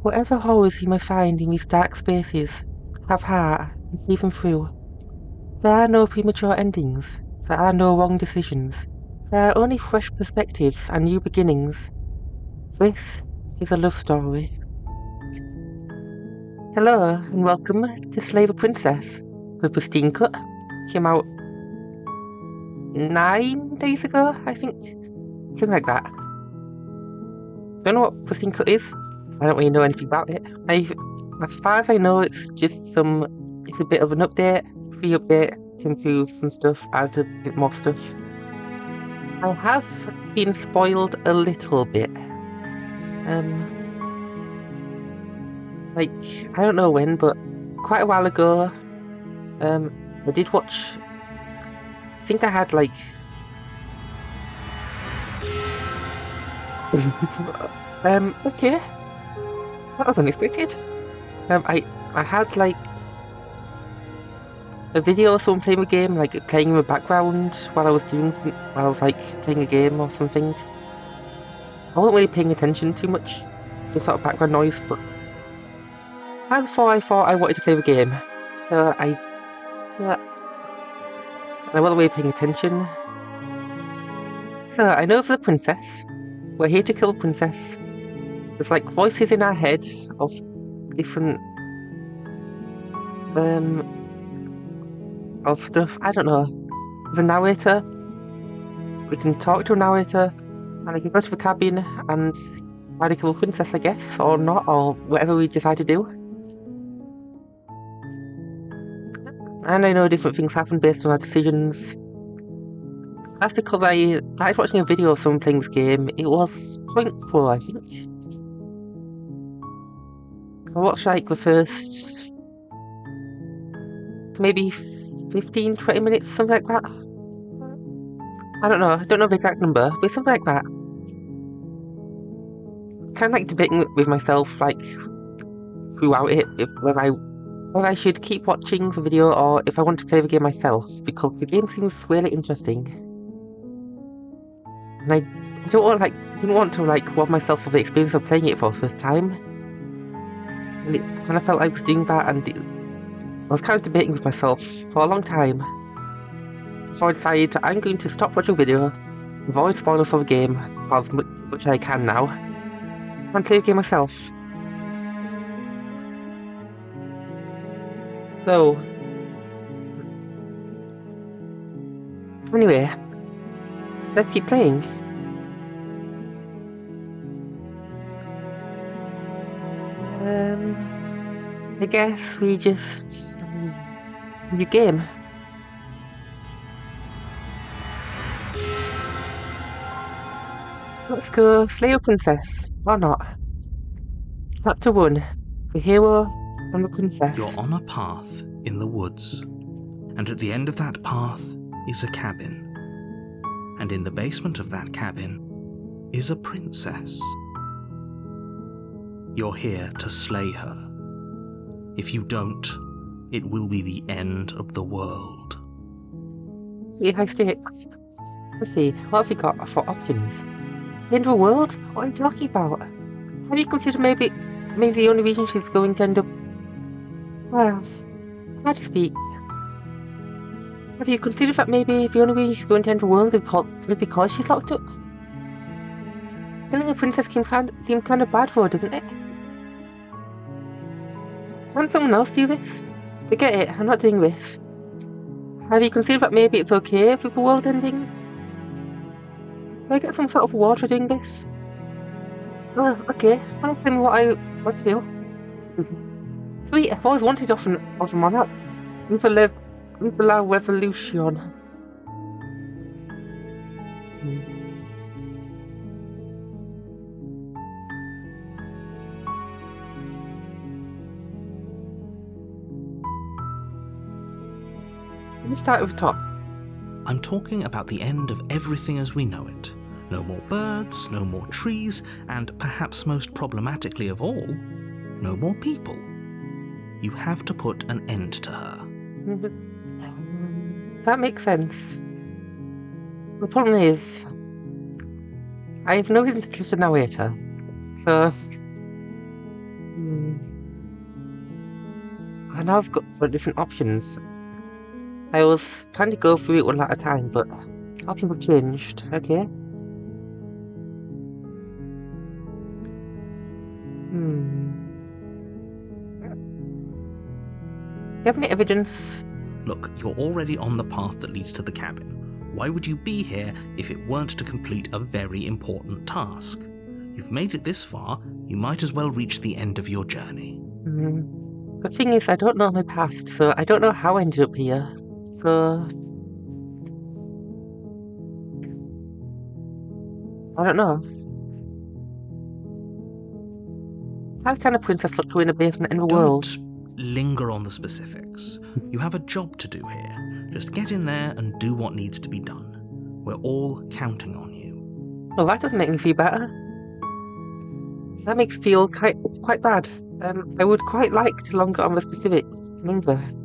Whatever horrors you may find in these dark spaces, have heart and see them through. There are no premature endings. There are no wrong decisions. There are only fresh perspectives and new beginnings. This is a love story. Hello and welcome to Slay the Princess, the pristine cut. Came out 9 days ago, I think. Something like that. Don't know what pristine cut is. I don't really know anything about it. As far as I know, it's a bit of an update, free update to improve some stuff, add a bit more stuff. I have been spoiled a little bit. I don't know when, but quite a while ago, I did watch. I think I had okay, that was unexpected. I had a video of someone playing a game, playing in the background while I was playing a game or something. I wasn't really paying attention too much, just sort of background noise, but before I thought I wanted to play the game. So I wasn't really paying attention. So I know for the princess, we're here to kill the princess. There's voices in our head of different of stuff. I don't know. There's a narrator. We can talk to a narrator, and I can go to the cabin and try to kill the princess, I guess, or not, or whatever we decide to do. And I know different things happen based on our decisions. That's because I started watching a video of someone playing this game. It was Point Pro, I think. I watched the first maybe 15-20 minutes, something like that. I don't know the exact number, but something like that. Kind of debating with myself throughout it, whether I should keep watching the video or if I want to play the game myself, because the game seems really interesting. And I didn't want to rob myself of the experience of playing it for the first time. And it kind of felt like I was doing that, and I was kind of debating with myself for a long time. So I decided I'm going to stop watching the video, avoid spoilers of the game for as much as I can now, and play the game myself. So, anyway, let's keep playing. I guess we just new game. Let's go slay a princess, or not. Chapter 1: The Hero and the Princess. You're on a path in the woods, and at the end of that path is a cabin. And in the basement of that cabin is a princess. You're here to slay her. If you don't, it will be the end of the world. See, high stakes. Let's see, what have we got for options? The end of the world? What are you talking about? Have you considered maybe the only reason she's going to end up... Well, hard to speak. Have you considered that maybe the only reason she's going to end the world is because she's locked up? Killing a princess seems kind of bad for her, doesn't it? Can't someone else do this? Forget it, I'm not doing this. Have you considered that maybe it's okay with the world ending? Do I get some sort of reward for doing this? Oh, okay, thanks for telling me what I want to do. Sweet, I've always wanted off a monarch. With La Revolution. Let's start with the top. I'm talking about the end of everything as we know it. No more birds, no more trees, and perhaps most problematically of all, no more people. You have to put an end to her. That makes sense. The problem is, I have no reason to trust a narrator. So, I now I've got different options. I was trying to go through it one at a time, but options have changed. Okay. Do you have any evidence? Look, you're already on the path that leads to the cabin. Why would you be here if it weren't to complete a very important task? You've made it this far, you might as well reach the end of your journey. The thing is, I don't know my past, so I don't know how I ended up here. So I don't know. How can a princess look in a basement in the world? Don't linger on the specifics. You have a job to do here. Just get in there and do what needs to be done. We're all counting on you. Well, that doesn't make me feel better. That makes me feel quite bad. I would quite like to longer on the specifics in England.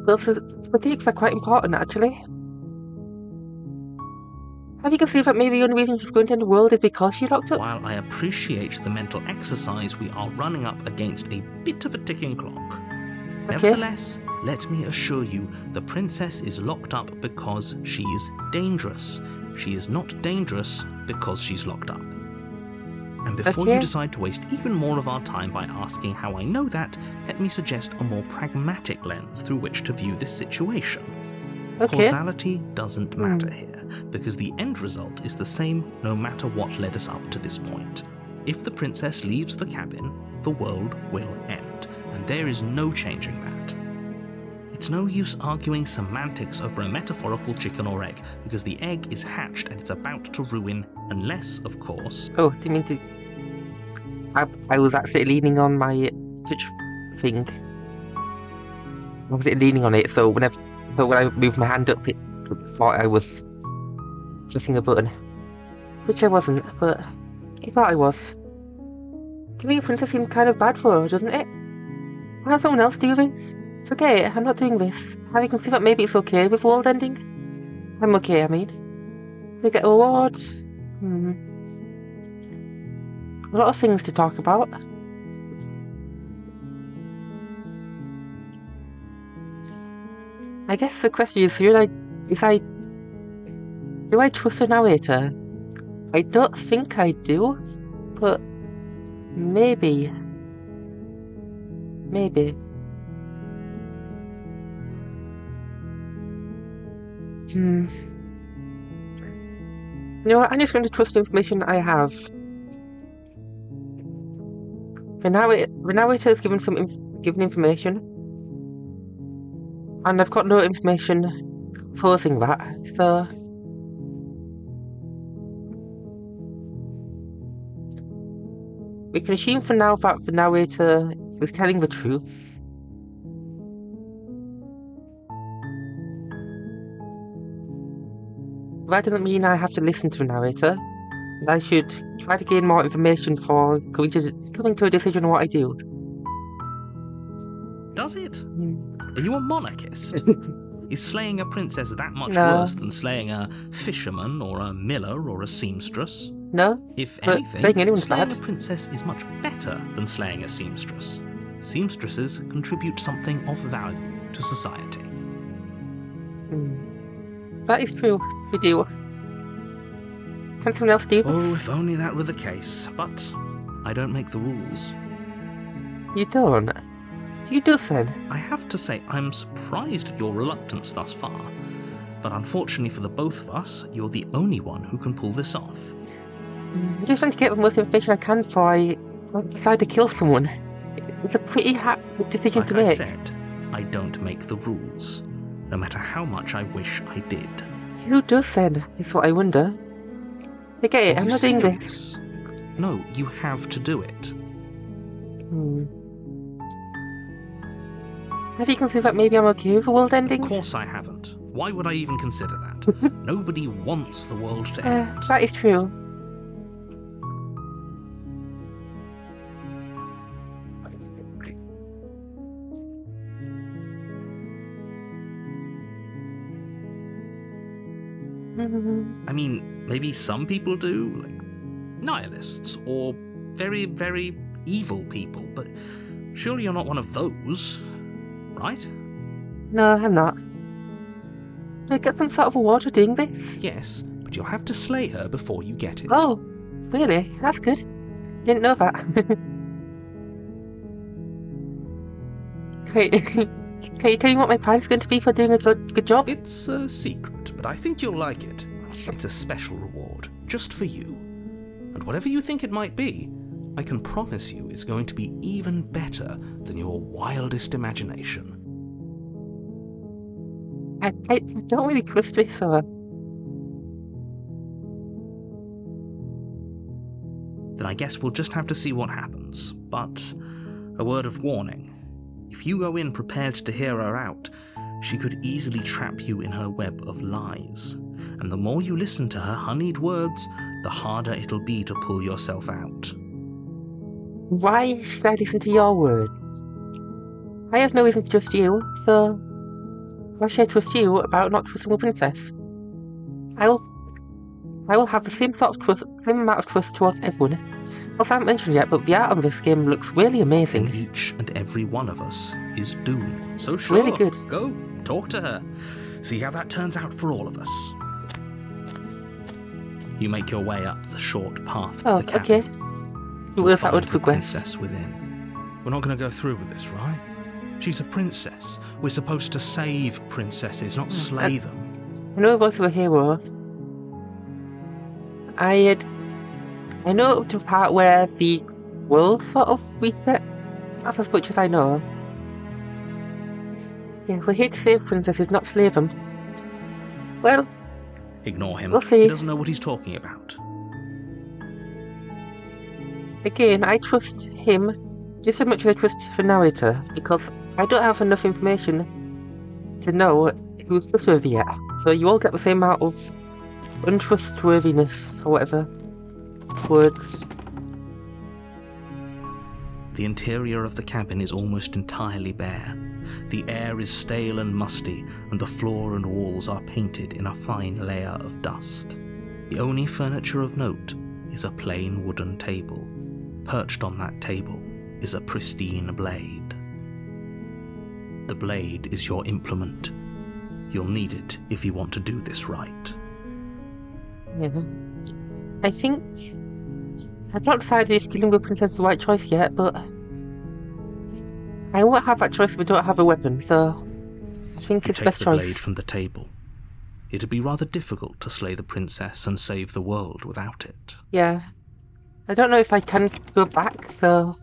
Those specifics are quite important, actually. Have you considered that maybe the only reason she's going to end the world is because she locked up? While I appreciate the mental exercise, we are running up against a bit of a ticking clock. Okay. Nevertheless, let me assure you, the princess is locked up because she's dangerous. She is not dangerous because she's locked up. And before you decide to waste even more of our time by asking how I know that, let me suggest a more pragmatic lens through which to view this situation. Okay. Causality doesn't matter here, because the end result is the same no matter what led us up to this point. If the princess leaves the cabin, the world will end, and there is no changing that. It's no use arguing semantics over a metaphorical chicken or egg, because the egg is hatched and it's about to ruin, unless, of course... Oh, do you mean to... I was actually leaning on my touch thing. I was leaning on it, so when I moved my hand up, it thought I was pressing a button. Which I wasn't, but it thought I was. Killing a princess seems kind of bad for her, doesn't it? Why does someone else do this? Forget it, I'm not doing this. Have you considered that maybe it's okay with the world ending? I'm okay, I mean. We get a reward. A lot of things to talk about. I guess the question is, do I trust the narrator? I don't think I do, but maybe. You know what, I'm just going to trust the information I have. The narrator has given information, and I've got no information opposing that, so... We can assume for now that the narrator is telling the truth. That doesn't mean I have to listen to the narrator. I should try to gain more information for coming to a decision on what I do. Does it? Are you a monarchist? Is slaying a princess that much No. worse than slaying a fisherman or a miller or a seamstress? No? If But anything, slaying anyone's slaying bad. a princess is much better than slaying a seamstress. Seamstresses contribute something of value to society. That is true. We do. Can someone else do this? Oh, if only that were the case. But I don't make the rules. You don't? You do then? I have to say, I'm surprised at your reluctance thus far. But unfortunately for the both of us, you're the only one who can pull this off. I'm just trying to get the most information I can before I decide to kill someone. It's a pretty hard decision Like to I make. said, I don't make the rules, no matter how much I wish I did. Who does then, is what I wonder. Forget it, Are I'm you not doing this. serious? No, you have to do it. Have you considered that maybe I'm okay with the world ending? Of course I haven't. Why would I even consider that? Nobody wants the world to end. That is true. I mean, maybe some people do, like nihilists or very, very evil people, but Surely you're not one of those, right? No, I'm not. Do I get some sort of reward for doing this? Yes, but you'll have to slay her before you get it. Oh, really? That's good. Didn't know that. Great. Can you tell me what my prize is going to be for doing a good job? It's a secret, but I think you'll like it. It's a special reward, just for you. And whatever you think it might be, I can promise you it's going to be even better than your wildest imagination. I don't really trust this, so... Then I guess we'll just have to see what happens. But a word of warning. If you go in prepared to hear her out, she could easily trap you in her web of lies. And the more you listen to her honeyed words, the harder it'll be to pull yourself out. Why should I listen to your words? I have no reason to trust you, so... why should I trust you about not trusting the princess? I will have the same amount of trust towards everyone. Also, I haven't mentioned yet, but the art on this game looks really amazing. And each and every one of us is doomed. So sure, really good. Go, talk to her. See how that turns out for all of us. You make your way up the short path to the cabin. Okay. Well, that would progress. Princess within. We're not going to go through with this, right? She's a princess. We're supposed to save princesses, not slay them. I know voice of a hero. I know the part where the world sort of reset. That's as much as I know. Yeah, we're here to save princesses, not slave them. Well, ignore him. We'll see. He doesn't know what he's talking about. Again, I trust him just as much as I trust the narrator, because I don't have enough information to know who's trustworthy yet. So you all get the same amount of untrustworthiness, or whatever words. The interior of the cabin is almost entirely bare. The air is stale and musty, and the floor and walls are painted in a fine layer of dust. The only furniture of note is a plain wooden table. Perched on that table is a pristine blade. The blade is your implement. You'll need it if you want to do this right. Yeah. I think... I've not decided if killing the princess is the right choice yet, but... I won't have that choice if I don't have a weapon, so... I think it's the best choice. You take the blade from the table. It'd be rather difficult to slay the princess and save the world without it. Yeah. I don't know if I can go back, so...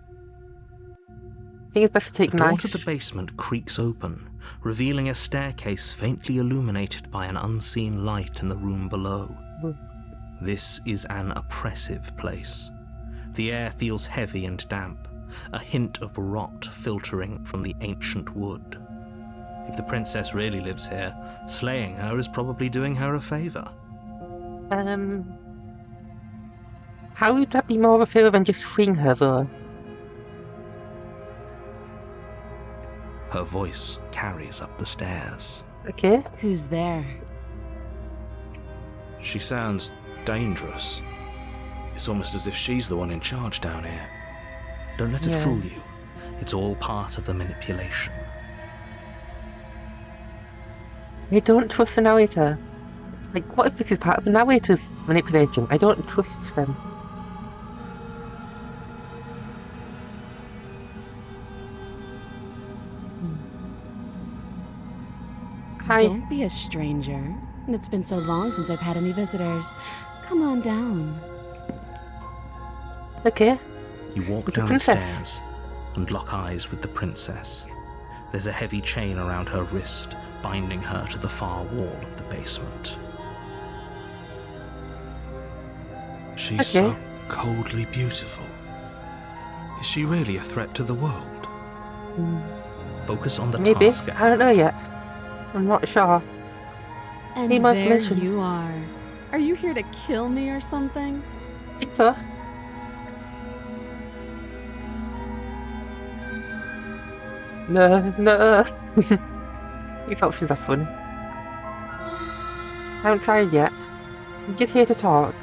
I think it's best to take The door knife. to the basement creaks open, revealing a staircase faintly illuminated by an unseen light in the room below. This is an oppressive place. The air feels heavy and damp, a hint of rot filtering from the ancient wood. If the princess really lives here, slaying her is probably doing her a favour. How would that be more of a favour than just freeing her, though? Her voice carries up the stairs. Okay. Who's there? She sounds dangerous. It's almost as if she's the one in charge down here. Don't let it fool you. It's all part of the manipulation. I don't trust the narrator. Like, what if this is part of the narrator's manipulation? I don't trust them. Hi. Don't be a stranger. It's been so long since I've had any visitors. Come on down. Okay. You walk With the down the princess. stairs and lock eyes with the princess. There's a heavy chain around her wrist, binding her to the far wall of the basement. She's so coldly beautiful. Is she really a threat to the world? Focus on the Maybe. task at I don't know yet. I'm not sure. And Need more there information. you are. Are you here to kill me or something? I think so. No. These options are fun. I haven't tried yet. I'm just here to talk.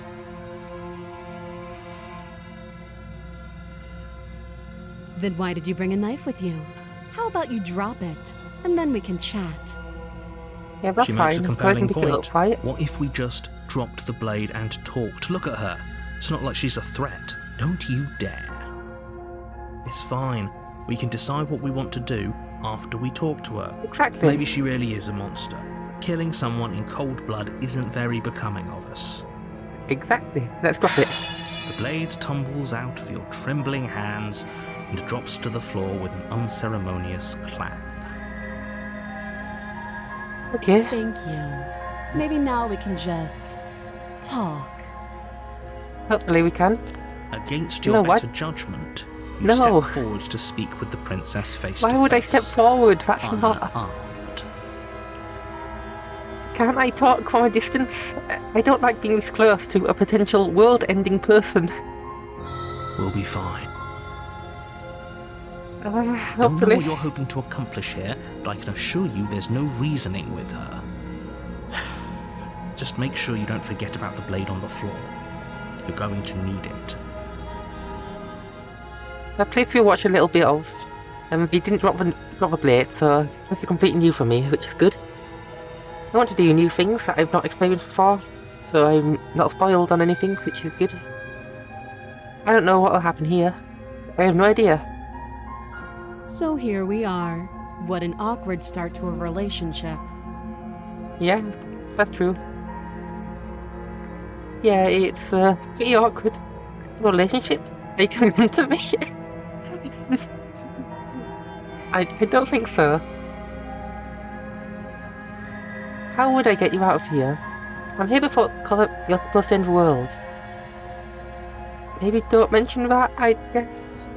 Then why did you bring a knife with you? How about you drop it, and then we can chat? Yeah, that's She fine. makes a So I can compelling pick it up point. quiet. What if we just dropped the blade and talked? Look at her. It's not like she's a threat. Don't you dare. It's fine. We can decide what we want to do after we talk to her. Exactly. Maybe she really is a monster. Killing someone in cold blood isn't very becoming of us. Exactly. Let's drop it. The blade tumbles out of your trembling hands and drops to the floor with an unceremonious clang. Okay. Thank you. Maybe now we can just talk. Hopefully we can. Against You your know what? better judgment, you No. step forward to speak with the princess face to face. Why would I step forward? That's not... Unarmed. Can't I talk from a distance? I don't like being this close to a potential world-ending person. We'll be fine. Don't know Hopefully. what you're hoping to accomplish here, but I can assure you there's no reasoning with her. Just make sure you don't forget about the blade on the floor. You're going to need it. I played through watch a little bit of, he didn't drop the blade, so this is completely new for me, which is good. I want to do new things that I've not experienced before, so I'm not spoiled on anything, which is good. I don't know what will happen here. I have no idea. So here we are. What an awkward start to a relationship. Yeah, that's true. Yeah, it's pretty awkward. Relationship? Are you coming on to me? I don't think so. How would I get you out of here? I'm here before you're supposed to end the world. Maybe don't mention that, I guess.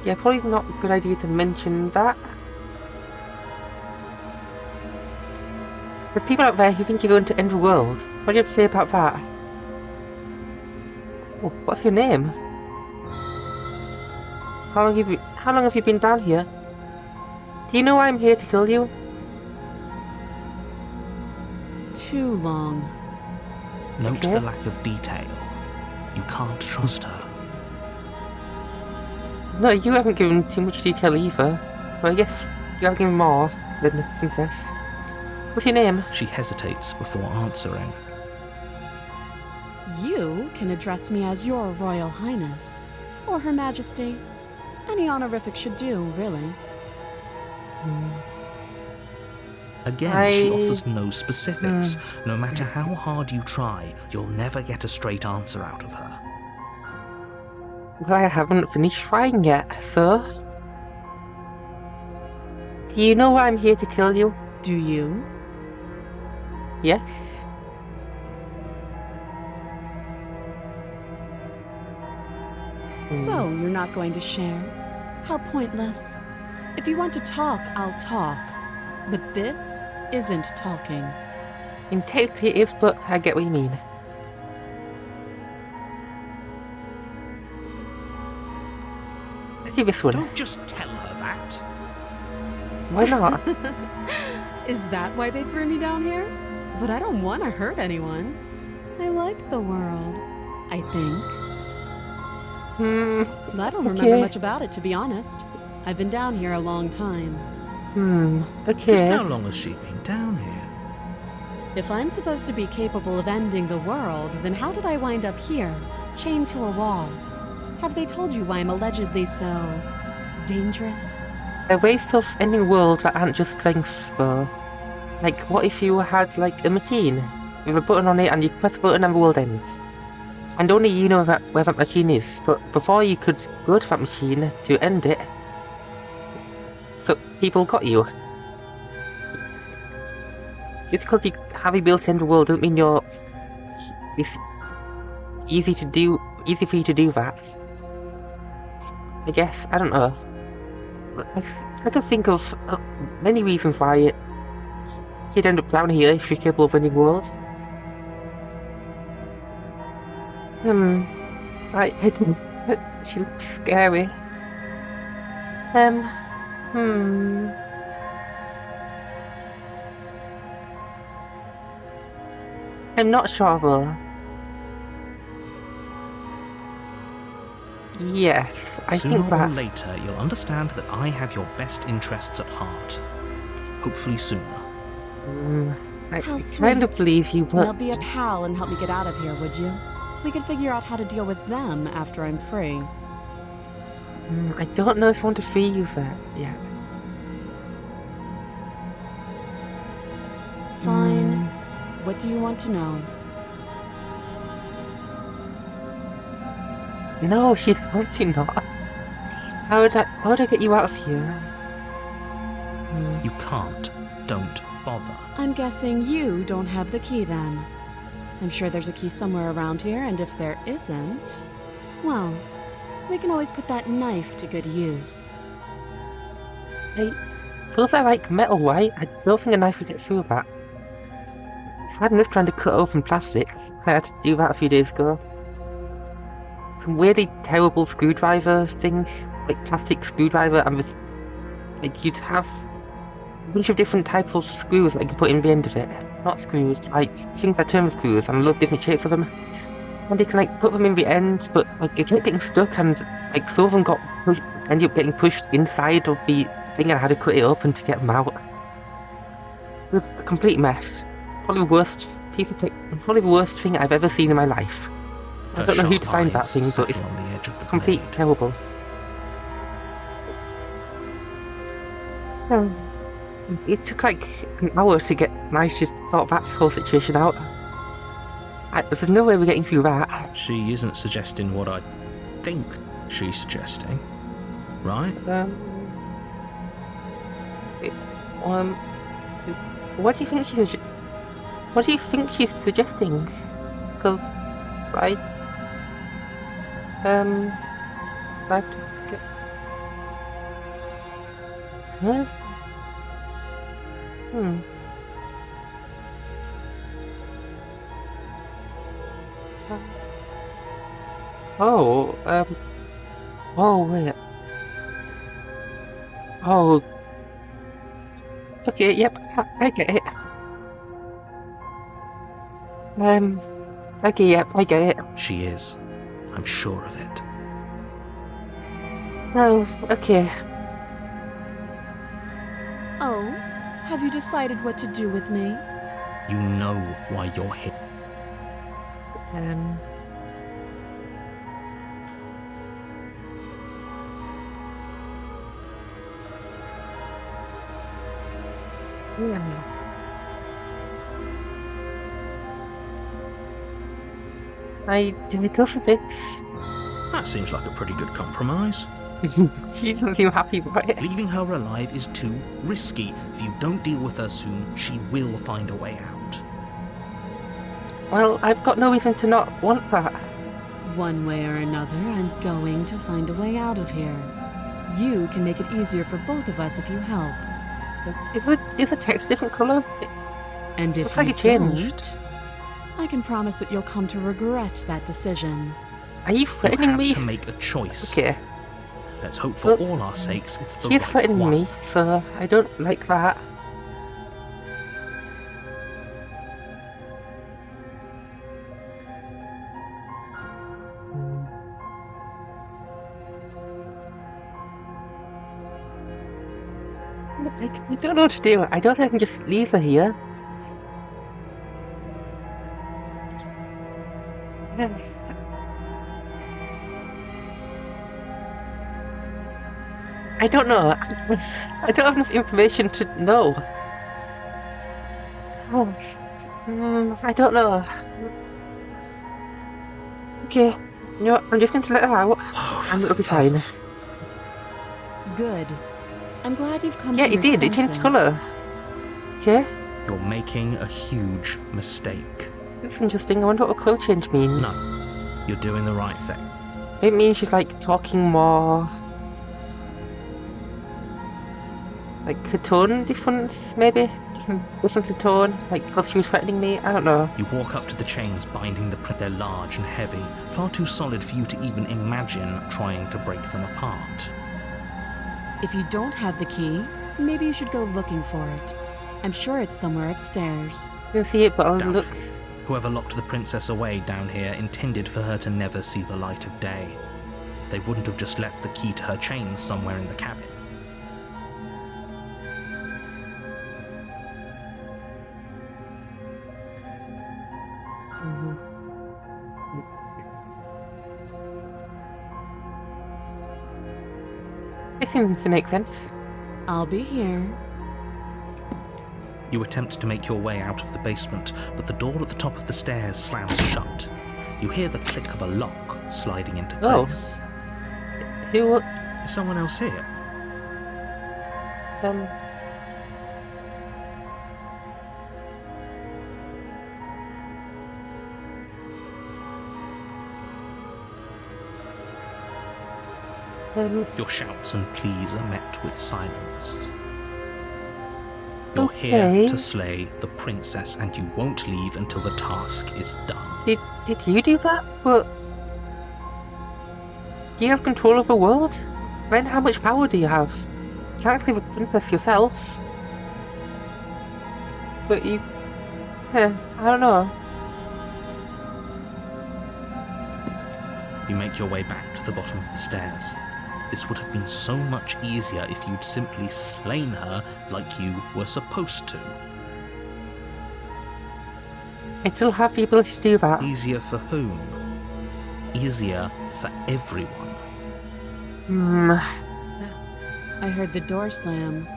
Yeah, probably not a good idea to mention that. There's people out there who think you're going to end the world. What do you have to say about that? Oh, what's your name? How long have you been down here? Do you know why I'm here to kill you? Too long. Note Okay. the lack of detail. You can't trust her. No, you haven't given too much detail either. Well, yes, you have given more than the princess. What's your name? She hesitates before answering. You can address me as your Royal Highness, or Her Majesty. Any honorific should do, really. Again, she I- offers no specifics. No matter how hard you try, you'll never get a straight answer out of her. Well, I haven't finished trying yet, so... Do you know why I'm here to kill you? Do you? Yes. So, you're not going to share? How pointless. If you want to talk, I'll talk. But this isn't talking. In technically it is, but I get what you mean. Let's do this one. Don't just tell her that. Why not? Is that why they threw me down here? But I don't want to hurt anyone. I like the world, I think. I don't remember Okay. much about it, to be honest. I've been down here a long time. Just Okay. how long has she been down here? If I'm supposed to be capable of ending the world, then how did I wind up here, chained to a wall? Have they told you why I'm allegedly so dangerous? A ways of ending the world that aren't just strength, though. Like, what if you had, like, a machine with a button on it and you press a button and the world ends? And only you know where that machine is, but before you could go to that machine to end it, so people got you. Just because you have the ability to end the world doesn't mean it's easy for you to do that. I guess, I don't know. I can think of many reasons why you'd end up down here if you're capable of ending the world. She looks scary. I'm not sure though. Yes, I Sooner think or that. later, you'll understand that I have your best interests at heart. Hopefully sooner. I How kind of sweet. believe you, Now but be a pal and help me get out of here, would you? We could figure out how to deal with them after I'm free. I don't know if I want to free you for yeah. Fine. What do you want to know? No, she's obviously not. How would I get you out of here? You can't. Don't bother. I'm guessing you don't have the key then. I'm sure there's a key somewhere around here, and if there isn't, well, we can always put that knife to good use. Those are like metal, right? I don't think a knife would get through that. It's hard enough trying to cut open plastic. I had to do that a few days ago. Some really terrible screwdriver thing, like plastic screwdriver, and with like you'd have a bunch of different types of screws that you can put in the end of it. Not screws, like things that turn screws, and a lot of different shapes of them. And you can like put them in the end, but like you kept getting stuck, and like some of them ended up getting pushed inside of the thing, and I had to cut it open to get them out. It was a complete mess. Probably the worst probably the worst thing I've ever seen in my life. I Her don't know who sharp designed that eyes thing, but settle it's on the edge of the complete blade. terrible. Well, it took like an hour to manage to sort that whole situation out. There's no way we're getting through that. She isn't suggesting what I think she's suggesting, right? What do you think she's suggesting? Because I have to get. Huh? Oh, oh wait. Oh. Okay, yep, I get it. Okay, yep, I get it. She is. I'm sure of it. Oh, okay. Oh, have you decided what to do with me? You know why you're here. Yeah. Do we go for this? That seems like a pretty good compromise. She doesn't seem happy about it. Leaving her alive is too risky. If you don't deal with her soon, she will find a way out. Well, I've got no reason to not want that. One way or another, I'm going to find a way out of here. You can make it easier for both of us if you help. Is the text different colour? And if Looks like you it changed. don't, I can promise that you'll come to regret that decision. Are you You threatening have me? to make a choice. Okay. Let's hope for Well, all our sakes it's the She's right threatening one. me, so I don't like that. I don't know what to do. I don't think I can just leave her here. I don't know. I don't have enough information to know. Oh, I don't know. Okay, you know what? I'm just going to let her out, and it'll be fine. Good. I'm glad you've come Yeah, to it your did. It changed senses. colour. Okay, You're making a huge mistake. that's interesting. I wonder what a colour change means. No, you're doing the right thing. It means she's like talking more. Like her tone difference, maybe? Difference in tone, like because she was threatening me? I don't know. You walk up to the chains binding the print. They're large and heavy, far too solid for you to even imagine trying to break them apart. If you don't have the key, maybe you should go looking for it. I'm sure it's somewhere upstairs. You can see it, but I'll look. Doubtful. Whoever locked the princess away down here intended for her to never see the light of day. They wouldn't have just left the key to her chains somewhere in the cabin. It seems to make sense. I'll be here. You attempt to make your way out of the basement, but the door at the top of the stairs slams shut. You hear the click of a lock sliding into place. Who? Is someone else here? Um. Your shouts and pleas are met with silence. You're Okay. here to slay the princess, and you won't leave until the task is done. Did you do that? But do you have control of the world? Then how much power do you have? You can't save a princess yourself. But you... I don't know. You make your way back to the bottom of the stairs. This would have been so much easier if you'd simply slain her like you were supposed to. I still have the ability to do that. Easier for whom? Easier for everyone. I heard the door slam.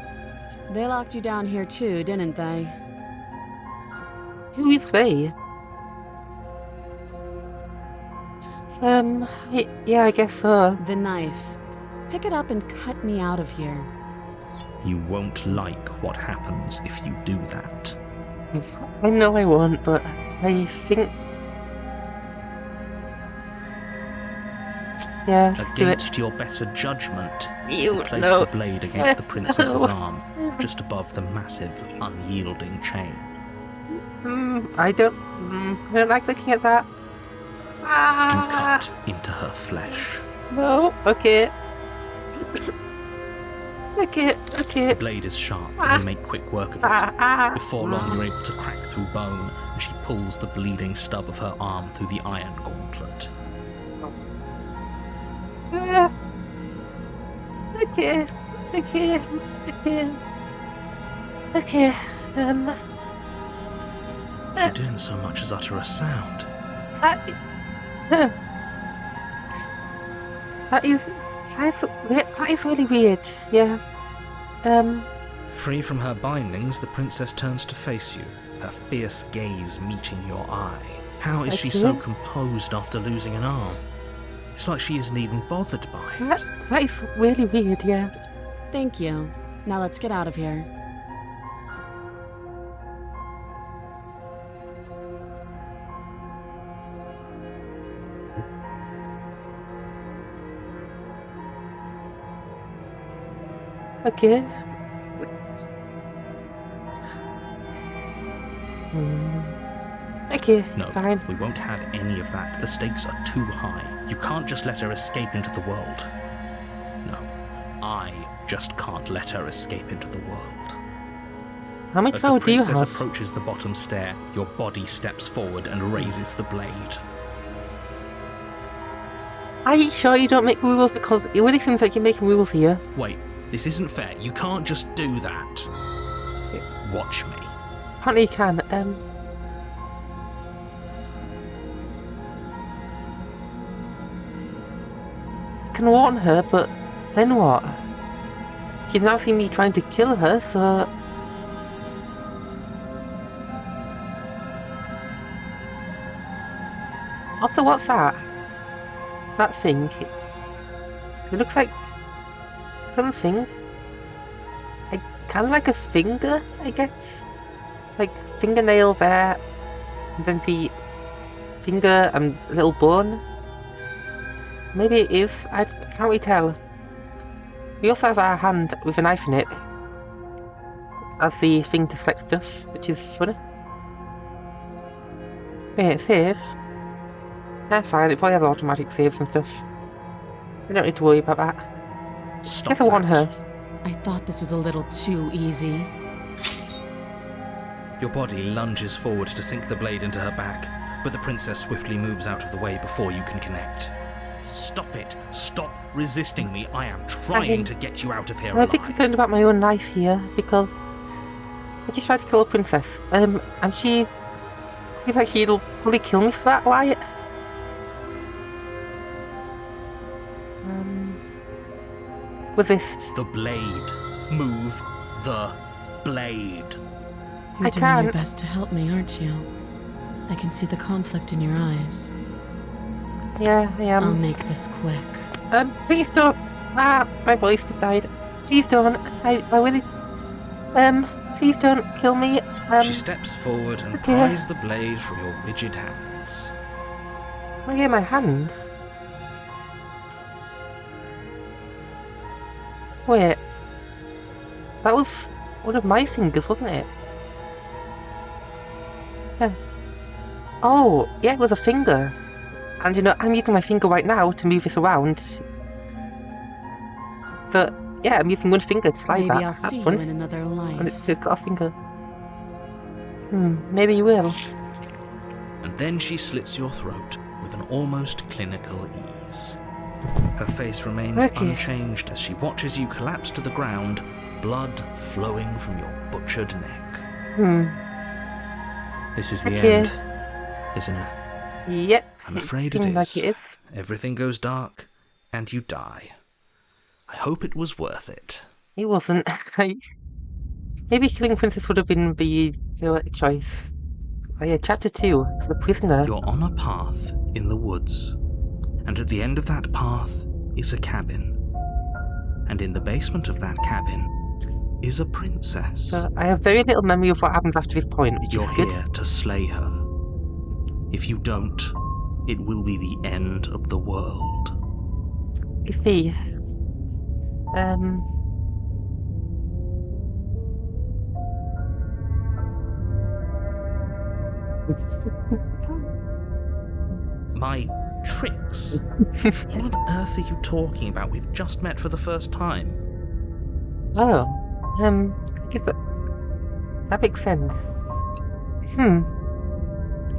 They locked you down here too, didn't they? Who is they? Yeah, I guess so. The knife. Pick it up and cut me out of here. You won't like what happens if you do that. I know I won't, but I think... Yeah, let's do it. Against your better judgment, You place no. the blade against the princess's No. arm, just above the massive, unyielding chain. I don't like looking at that. You Ah, cut into her flesh. no. Okay. Okay. The blade is sharp, and you make quick work of it. Before long, you're able to crack through bone, and she pulls the bleeding stub of her arm through the iron gauntlet. Okay. She didn't so much as utter a sound. That is really weird. Yeah. Free from her bindings, the princess turns to face you, her fierce gaze meeting your eye. How is she so Okay. composed after losing an arm? It's like she isn't even bothered by it. That is really weird. Yeah. Thank you. Now let's get out of here. Okay. Okay, No, fine. we won't have any of that. The stakes are too high. You can't just let her escape into the world. No, I just can't let her escape into the world. How much As the power do you princess have? approaches the bottom stair, your body steps forward and raises the blade. Are you sure you don't make rules? Because it really seems like you're making rules here. Wait, this isn't fair. You can't just do that. Watch me. Apparently you can. You can warn her, but then what? She's now seen me trying to kill her, so... Also, what's that? That thing. It looks like something. Kind of like a finger, I guess. Like fingernail there, and then the finger and a little bone. Maybe it is. I can't really tell. We also have our hand with a knife in it as the thing to select stuff, which is funny. Wait, save. That's fine. It probably has automatic saves and stuff. I don't need to worry about that. Stop Guess I warn that. her. I thought this was a little too easy. Your body lunges forward to sink the blade into her back, but the princess swiftly moves out of the way before you can connect. Stop it. Stop resisting me. I am trying to get you out of here I'm a bit alive. concerned about my own life here because I just tried to kill a princess, and she's like she'll probably kill me for that, Wyatt. Resist. The blade. Move the blade. You're I doing can't. your best to help me, aren't you? I can see the conflict in your eyes. Yeah, I am. I'll make this quick. Please don't. My voice just died. Please don't. I really. Please don't kill me. She steps forward and okay. pries the blade from your rigid hands. Look at my hands. Wait. That was one of my fingers, wasn't it? Yeah. Oh, yeah, it was a finger. And you know, I'm using my finger right now to move this around. So, yeah, I'm using one finger to slide Maybe that. I'll That's see fun. you in another life. And it's got a finger. Maybe you will. And then she slits your throat with an almost clinical ease. Her face remains unchanged as she watches you collapse to the ground, blood flowing from your butchered neck. This is the end, isn't it? Yep. I'm afraid it seems is. like it is. Everything goes dark, and you die. I hope it was worth it. It wasn't. Maybe killing Princess would have been the right choice. Oh yeah, chapter 2, The Prisoner. You're on a path in the woods, and at the end of that path is a cabin. And in the basement of that cabin is a princess. So I have very little memory of what happens after this point, which You're is good. here to slay her. If you don't, it will be the end of the world. You see, My tricks? What on earth are you talking about? We've just met for the first time. oh, I guess that makes sense.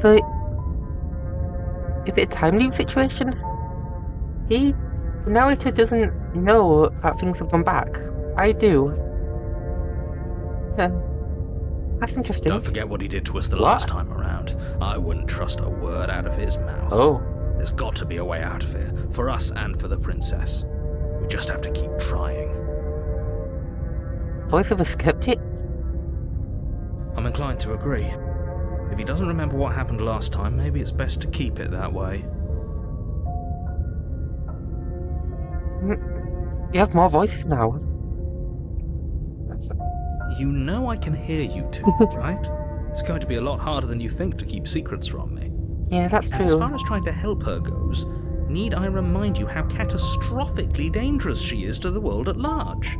So, is it a time loop situation? The narrator doesn't know that things have gone back. I do. That's interesting. Don't forget what he did to us the What? last time around. I wouldn't trust a word out of his mouth. Oh. There's got to be a way out of here, for us and for the princess. We just have to keep trying. Voice of a skeptic? I'm inclined to agree. If he doesn't remember what happened last time, maybe it's best to keep it that way. You have more voices now. You know I can hear you two, right? It's going to be a lot harder than you think to keep secrets from me. Yeah, that's And as true. far as trying to help her goes, need I remind you how catastrophically dangerous she is to the world at large?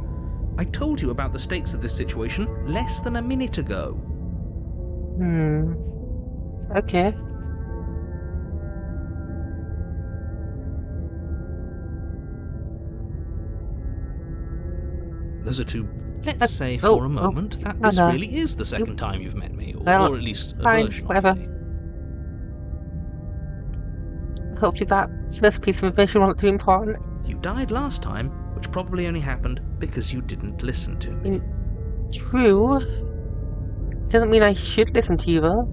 I told you about the stakes of this situation less than a minute ago. Okay. Those are two. Let's say for a moment that this really is the second time you've met me, or at least a fine, version whatever. of me. Hopefully that first piece of information wasn't too important. You died last time, which probably only happened because you didn't listen to me. True. Doesn't mean I should listen to you, though.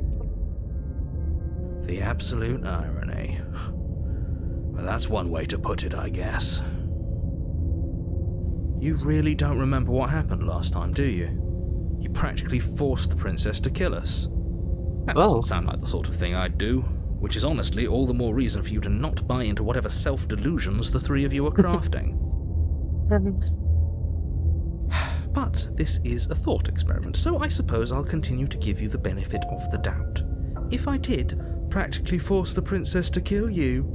The absolute irony. Well, that's one way to put it, I guess. You really don't remember what happened last time, do you? You practically forced the princess to kill us. That doesn't sound like the sort of thing I'd do, which is honestly all the more reason for you to not buy into whatever self-delusions the three of you are crafting. But this is a thought experiment, so I suppose I'll continue to give you the benefit of the doubt. If I did practically force the princess to kill you,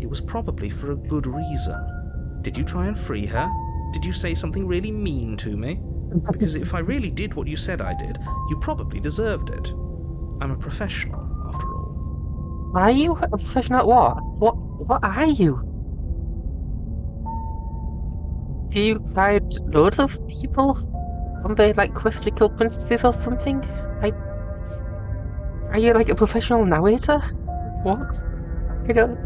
it was probably for a good reason. Did you try and free her? Did you say something really mean to me? Because if I really did what you said I did, you probably deserved it. I'm a professional, after all. Are you a professional at what? What are you? Do you guide loads of people on the quest to kill princesses or something? Are you like a professional narrator? What?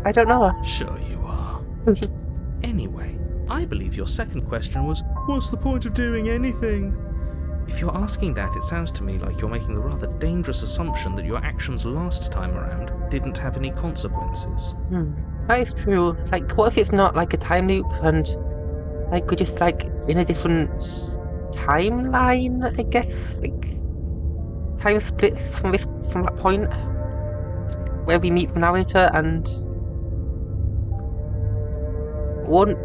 I don't know. Sure you are. Anyway, I believe your second question was, what's the point of doing anything? If you're asking that, it sounds to me like you're making the rather dangerous assumption that your actions last time around didn't have any consequences. That is true. Like, what if it's not like a time loop and like we're just like in a different timeline, I guess? Like time splits from that point where we meet the narrator and one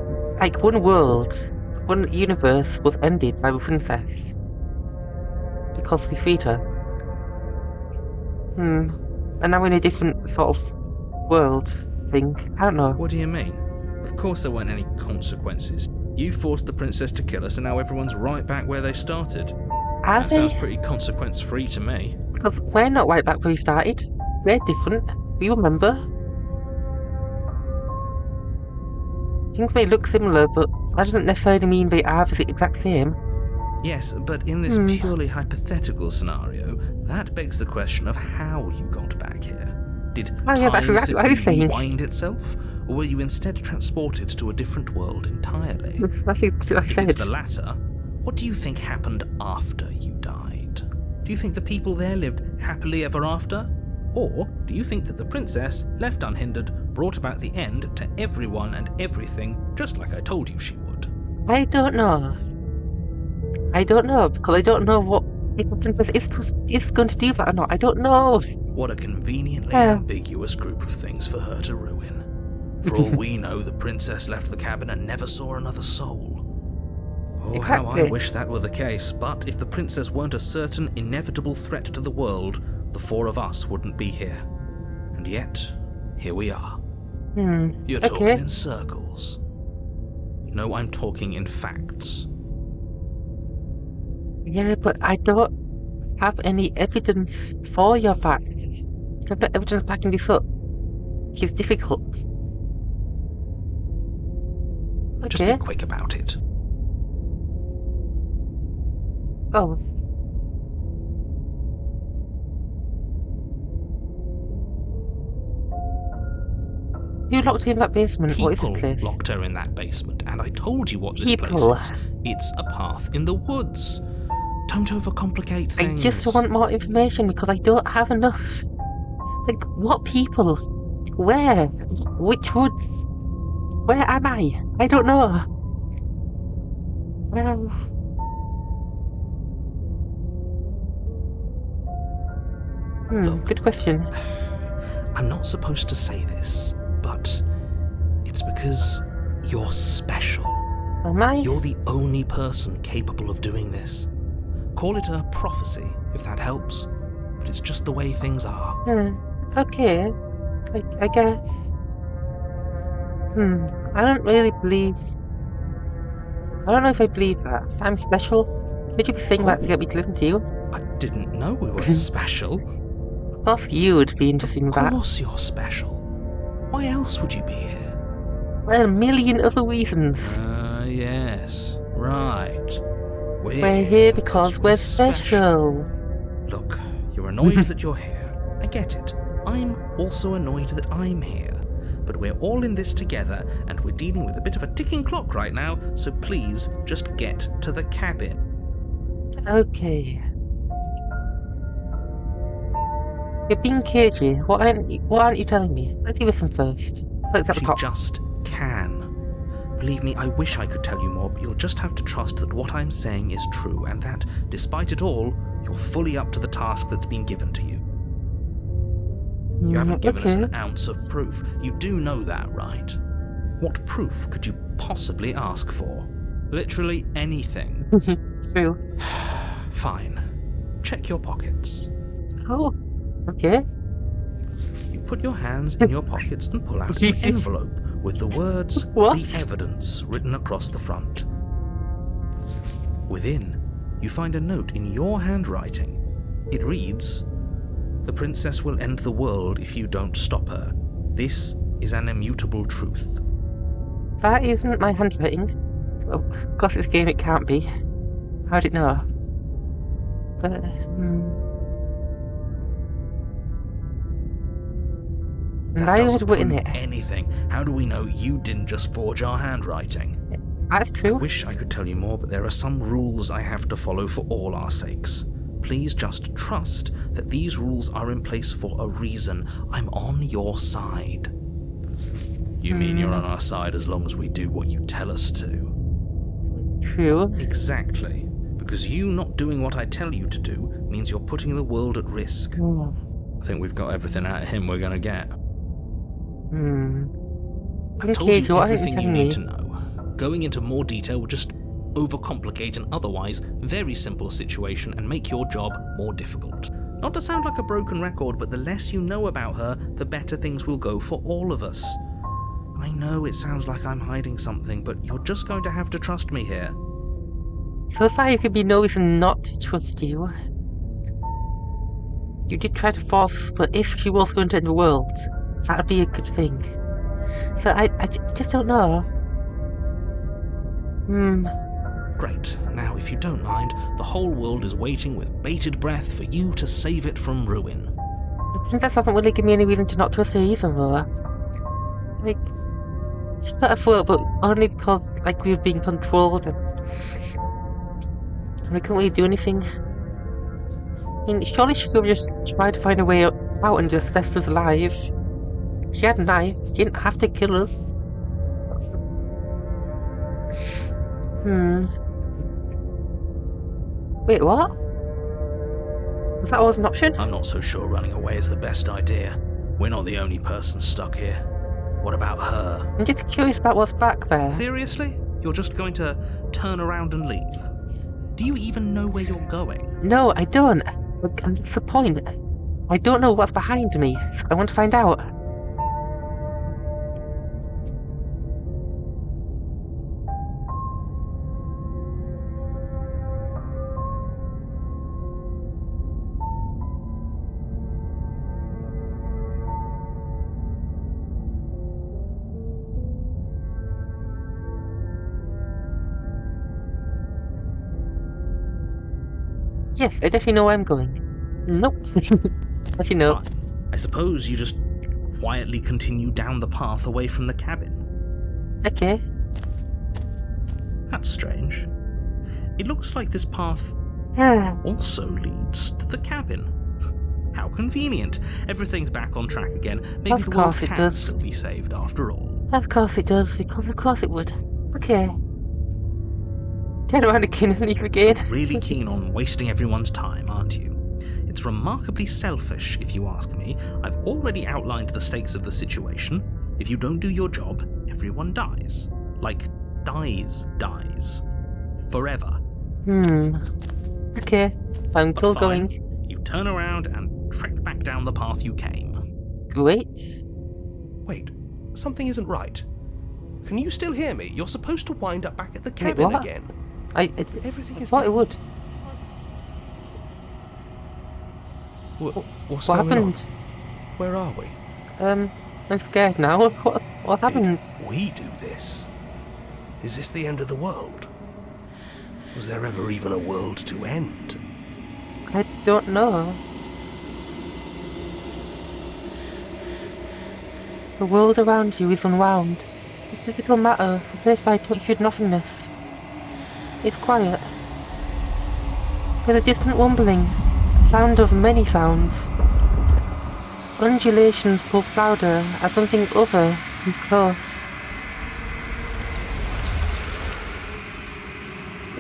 world, one universe was ended by the princess because we freed her. And now we're in a different sort of world thing. I don't know. What do you mean? Of course there weren't any consequences. You forced the princess to kill us and now everyone's right back where they started. Are That they? sounds pretty consequence-free to me. Because we're not right back where we started. We're different. We remember. Things may look similar, but that doesn't necessarily mean they are the exact same. Yes, but in this purely hypothetical scenario, that begs the question of how you got back here. Did yeah, that's time exactly what I was simply saying. rewind itself, or were you instead transported to a different world entirely? That's exactly what I If said. it's the latter, what do you think happened after you died? Do you think the people there lived happily ever after? Or do you think that the princess, left unhindered, brought about the end to everyone and everything, just like I told you she would? I don't know. Because I don't know what if the princess is going to do that or not. I don't know. What a conveniently ambiguous group of things for her to ruin. For all we know, the princess left the cabin and never saw another soul. Oh, how I Exactly. wish that were the case, but if the princess weren't a certain, inevitable threat to the world, the four of us wouldn't be here. And yet, here we are. You're talking Okay. in circles. No, I'm talking in facts. Yeah, but I don't have any evidence for your fact. I've no evidence backing this up. It's difficult. Just Okay. be quick about it. Oh. Who locked you in that basement? What is this People place? locked her in that basement, and I told you what this People. place is. It's a path in the woods. Don't overcomplicate things. I just want more information because I don't have enough. Like, what people? Where? Which woods? Where am I? I don't know. Well... Look. Good question. I'm not supposed to say this, but it's because you're special. Am I? You're the only person capable of doing this. Call it a prophecy, if that helps, but it's just the way things are. Okay. I guess. I don't really believe... I don't know if I believe that. If I'm special, could you be saying that to get me to listen to you? I didn't know we were special. Of course you would be interested in Of that. course you're special. Why else would you be here? Well, a million other reasons. Yes. Right. We're here because we're special. Look, you're annoyed that you're here. I get it. I'm also annoyed that I'm here. But we're all in this together, and we're dealing with a bit of a ticking clock right now, so please just get to the cabin. Okay. You're being cagey. What aren't you telling me? Let's hear some first. Let's at the She top. just can. Believe me, I wish I could tell you more, but you'll just have to trust that what I'm saying is true, and that, despite it all, you're fully up to the task that's been given to you. You haven't given us an ounce of proof. You do know that, right? What proof could you possibly ask for? Literally anything. True. Fine. Check your pockets. Oh, okay. You put your hands in your pockets and pull out an envelope with the words, What? "The Evidence," written across the front. Within, you find a note in your handwriting. It reads, "The princess will end the world if you don't stop her. This is an immutable truth." That isn't my handwriting. Oh, of course it's a game, it can't be. How'd it know? But, And That I doesn't had written prove it. anything. How do we know you didn't just forge our handwriting? That's I true. wish I could tell you more, but there are some rules I have to follow for all our sakes. Please just trust that these rules are in place for a reason. I'm on your side. You mean you're on our side as long as we do what you tell us to? True. Exactly. Because you not doing what I tell you to do means you're putting the world at risk. I think we've got everything out of him we're gonna get. I've told Okay, you so what are you everything you telling need me? to know. Going into more detail would just overcomplicate an otherwise very simple situation and make your job more difficult. Not to sound like a broken record, but the less you know about her, the better things will go for all of us. I know it sounds like I'm hiding something, but you're just going to have to trust me here. So far, you could be no reason not to trust you. You did try to force, but if she was going to end the world, that would be a good thing. So I just don't know. Great. Now, if you don't mind, the whole world is waiting with bated breath for you to save it from ruin. The princess hasn't really given me any reason to not trust her either, though. Like, she got her throat, but only because, like, we were being controlled and we couldn't really do anything. I mean, surely she could have just tried to find a way out and just left us alive. She had a knife. She didn't have to kill us. Wait, what? Was that always an option? I'm not so sure running away is the best idea. We're not the only person stuck here. What about her? I'm just curious about what's back there. Seriously? You're just going to turn around and leave? Do you even know where you're going? No, I don't. And that's the point. I don't know what's behind me, so I want to find out. Yes, I definitely know where I'm going. Nope. As you know. Fine. I suppose you just quietly continue down the path away from the cabin. Okay. That's strange. It looks like this path also leads to the cabin. How convenient. Everything's back on track again. Maybe Of the world course it can does. still be saved after all. Of course it does, because of course it would. Okay. Turn around again and leave again. Really keen on wasting everyone's time, aren't you? It's remarkably selfish, if you ask me. I've already outlined the stakes of the situation. If you don't do your job, everyone dies. Like, dies. Forever. Okay. I'm But still fine. going. You turn around and trek back down the path you came. Great. Wait, something isn't right. Can you still hear me? You're supposed to wind up back at the cabin what? again. Everything I is thought it would. What's What going happened? on? Where are we? I'm scared now. What's happened? Did we do this? Is this the end of the world? Was there ever even a world to end? I don't know. The world around you is unwound. The physical matter replaced by textured nothingness. It's quiet. There's a distant rumbling, sound of many sounds. Undulations pulse louder as something other comes close.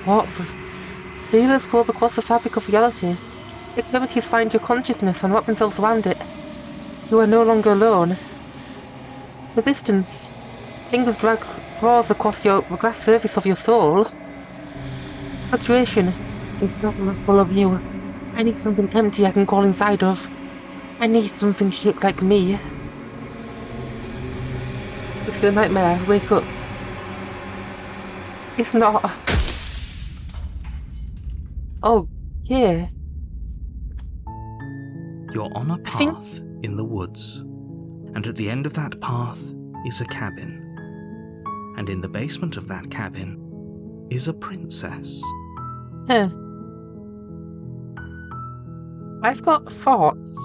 What the... Feelers probe across the fabric of reality. Extremities find your consciousness and wrap themselves around it. You are no longer alone. Resistance. Fingers drag claws across the glass surface of your soul. Frustration. It's nothing that's full of you. I need something empty I can crawl inside of. I need something shaped like me. It's a nightmare. Wake up. It's not. Oh, yeah. You're on a think- path in the woods, and at the end of that path is a cabin. And in the basement of that cabin is a princess. Huh. I've got thoughts.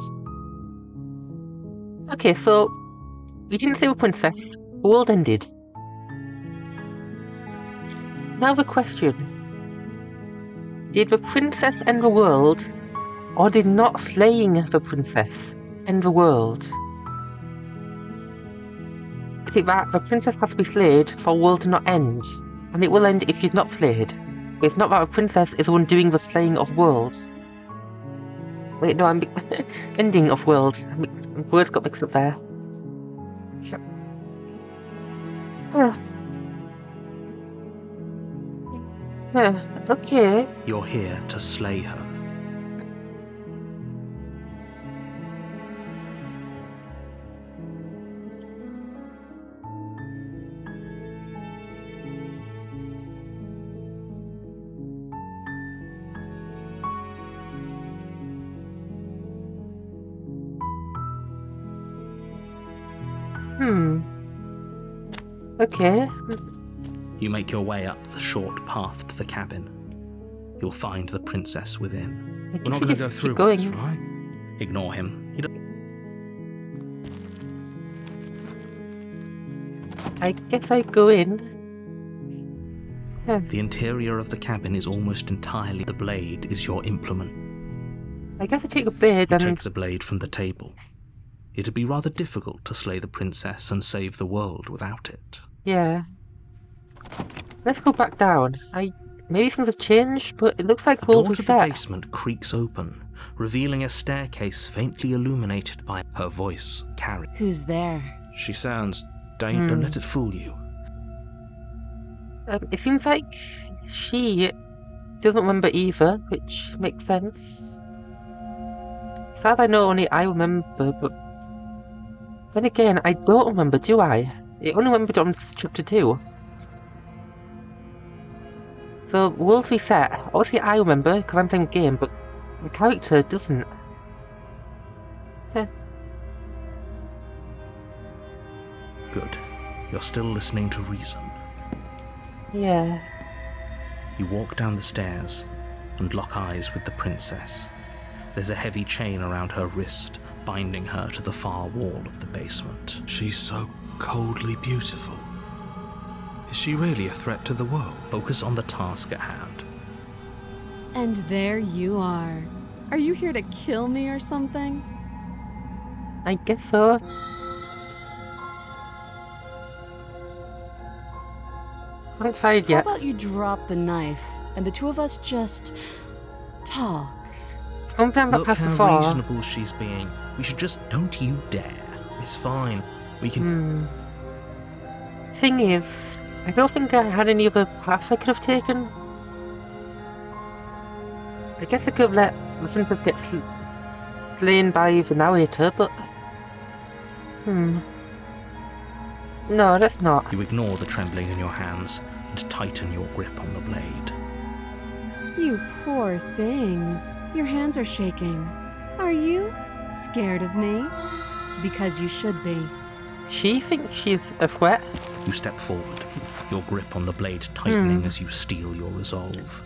Okay, so We didn't save a princess. The world ended. Now the question. Did the princess end the world, or did not slaying the princess end the world? I think that the princess has to be slayed for the world to not end, and it will end if she's not slayed. It's not that the princess is the one doing the slaying of world. Wait, no, I'm ending of world. Words got mixed up there. Okay. You're here to slay her. Okay. You make your way up the short path to the cabin. You'll find the princess within. I We're not guess going we to go just through keep going. this, right? Ignore him. He doesn't. I guess I go in. The interior of the cabin is almost entirely. The blade is your implement. I guess I take a blade You and... take the blade from the table. It'd be rather difficult to slay the princess and save the world without it. Yeah. Let's go back down. Maybe things have changed, but it looks like The world door to the reset. basement creaks open, revealing a staircase faintly illuminated by her voice, Carrie. Who's there? She sounds... Don't let it fool you. It seems like she doesn't remember either, which makes sense. As far as I know, only I remember, but then again, I don't remember, do I? I only remembered on chapter 2. So, world reset. Obviously, I remember because I'm playing a game, but the character doesn't. Good. You're still listening to reason. Yeah. You walk down the stairs and lock eyes with the princess. There's a heavy chain around her wrist, binding her to the far wall of the basement. She's so coldly beautiful. Is she really a threat to the world? Focus on the task at hand. And there you are. Are you here to kill me or something? I guess so. I haven't decided How yet. about you drop the knife and the two of us just talk? I'm playing that Look past how before. reasonable she's being. We should just... Don't you dare. It's fine. We can... Thing is, I don't think I had any other path I could have taken. I guess I could have let the princess get slain by the narrator, but... No, let's not. You ignore the trembling in your hands and tighten your grip on the blade. You poor thing. Your hands are shaking. Are you scared of me? Because you should be. She thinks she's a threat. You step forward, your grip on the blade tightening as you steel your resolve.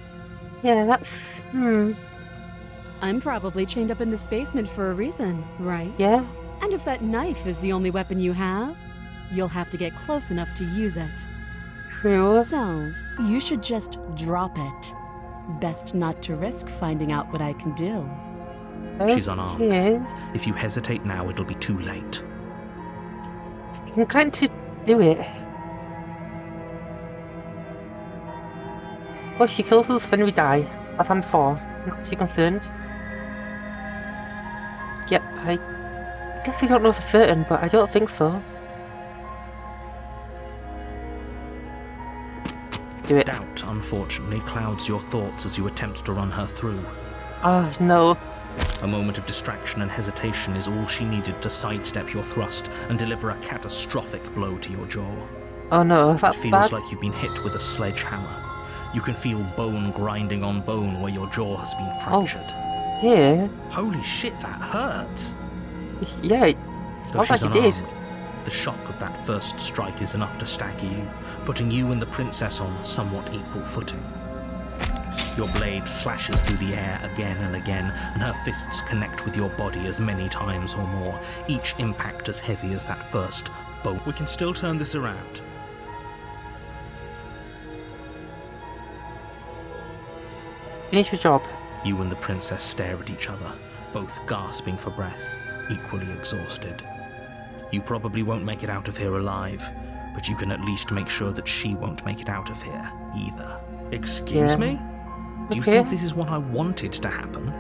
Yeah, that's... I'm probably chained up in this basement for a reason, right? Yeah? And if that knife is the only weapon you have, you'll have to get close enough to use it. True. So, you should just drop it. Best not to risk finding out what I can do. She's unarmed. Okay. If you hesitate now, it'll be too late. I'm trying to do it. Oh, she kills us when we die. As I'm for. Not too concerned. Yep, I guess we don't know for certain, but I don't think so. Do it. Doubt, unfortunately, clouds your thoughts as you attempt to run her through. Oh, no. A moment of distraction and hesitation is all she needed to sidestep your thrust and deliver a catastrophic blow to your jaw. Oh no, It that's feels bad. like you've been hit with a sledgehammer. You can feel bone grinding on bone where your jaw has been fractured. Yeah. Holy shit, that hurts! Yeah, it Though sounds like she's it did. unarmed, the shock of that first strike is enough to stagger you, putting you and the princess on somewhat equal footing. Your blade slashes through the air again and again, and her fists connect with your body as many times or more, each impact as heavy as that first, bone. We can still turn this around. Finish your job. You and the princess stare at each other, both gasping for breath, equally exhausted. You probably won't make it out of here alive, but you can at least make sure that she won't make it out of here either. Excuse me? Do you think this is what I wanted to happen?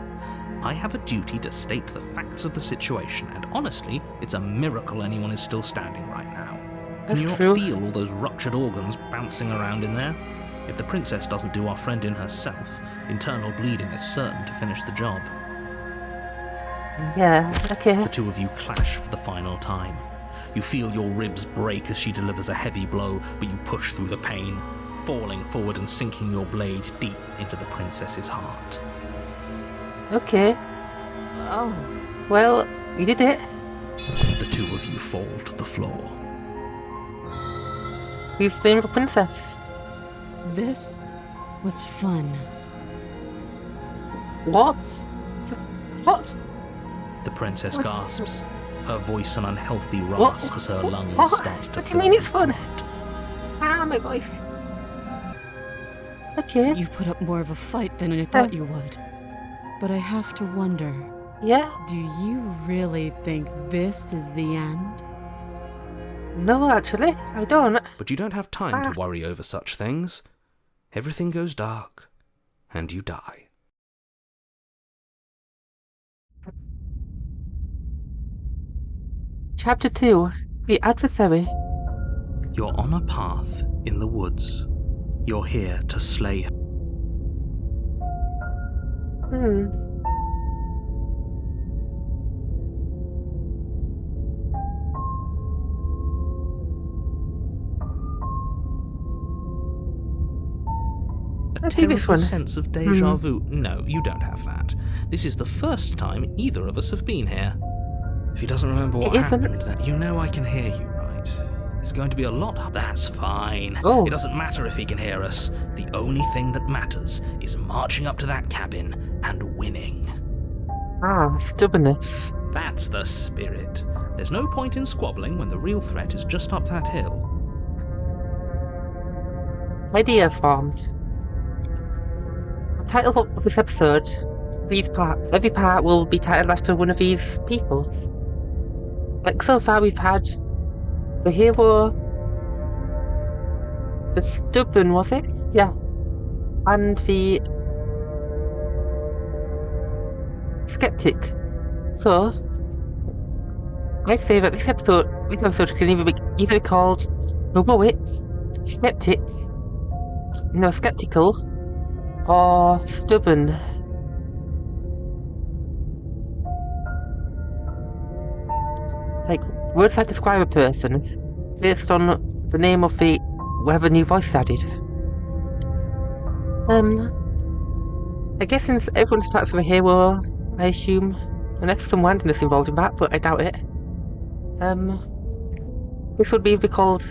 I have a duty to state the facts of the situation, and honestly, it's a miracle anyone is still standing right now. Can you not feel all those ruptured organs bouncing around in there? If the princess doesn't do our friend in herself, internal bleeding is certain to finish the job. Yeah, okay. The two of you clash for the final time. You feel your ribs break as she delivers a heavy blow, but you push through the pain, falling forward and sinking your blade deep into the princess's heart. Okay. Oh. Well, you did it. The two of you fall to the floor. We've seen the princess. This was fun. What? What? The princess gasps, her voice an unhealthy rasp as her lungs start to What do you mean it's fun? red. Ah, my voice. Okay. You put up more of a fight than I thought you would. But I have to wonder, Yeah? do you really think this is the end? No, actually, I don't. But you don't have time to worry over such things. Everything goes dark, and you die. Chapter 2. The Adversary. You're on a path in the woods. You're here to slay her. A Let's see this terrible one. sense of deja vu. No, you don't have that. This is the first time either of us have been here. If he doesn't remember what It isn't. happened, then you know I can hear you, right? It's going to be a lot. That's fine. Oh. It doesn't matter if he can hear us. The only thing that matters is marching up to that cabin and winning. Ah, stubbornness. That's the spirit. There's no point in squabbling when the real threat is just up that hill. Ideas formed. The title of this episode, every part will be titled after one of these people. Like so far we've had the hero, the stubborn, was it? Yeah. And the skeptic. So, I'd say that this episode can either be called heroic, skeptic, skeptical, or stubborn. Like, words that describe a person based on the name of whatever new voice is added. I guess since everyone starts with a hero, I assume, unless there's some randomness involved in that, but I doubt it. This would be called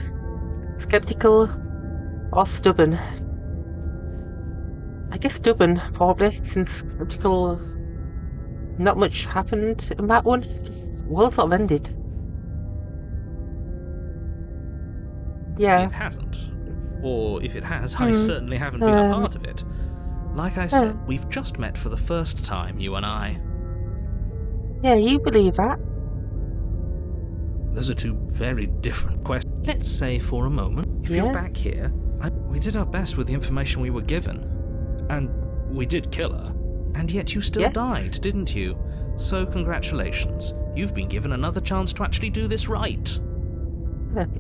skeptical or stubborn. I guess stubborn, probably, since skeptical, not much happened in that one. Just the world sort of ended. Yeah. It hasn't. Or if it has, I certainly haven't been a part of it. Like I said, we've just met for the first time, you and I. Yeah, you believe that. Those are two very different questions. Let's say for a moment, if you're back here, we did our best with the information we were given. And we did kill her. And yet you still died, didn't you? So congratulations. You've been given another chance to actually do this right.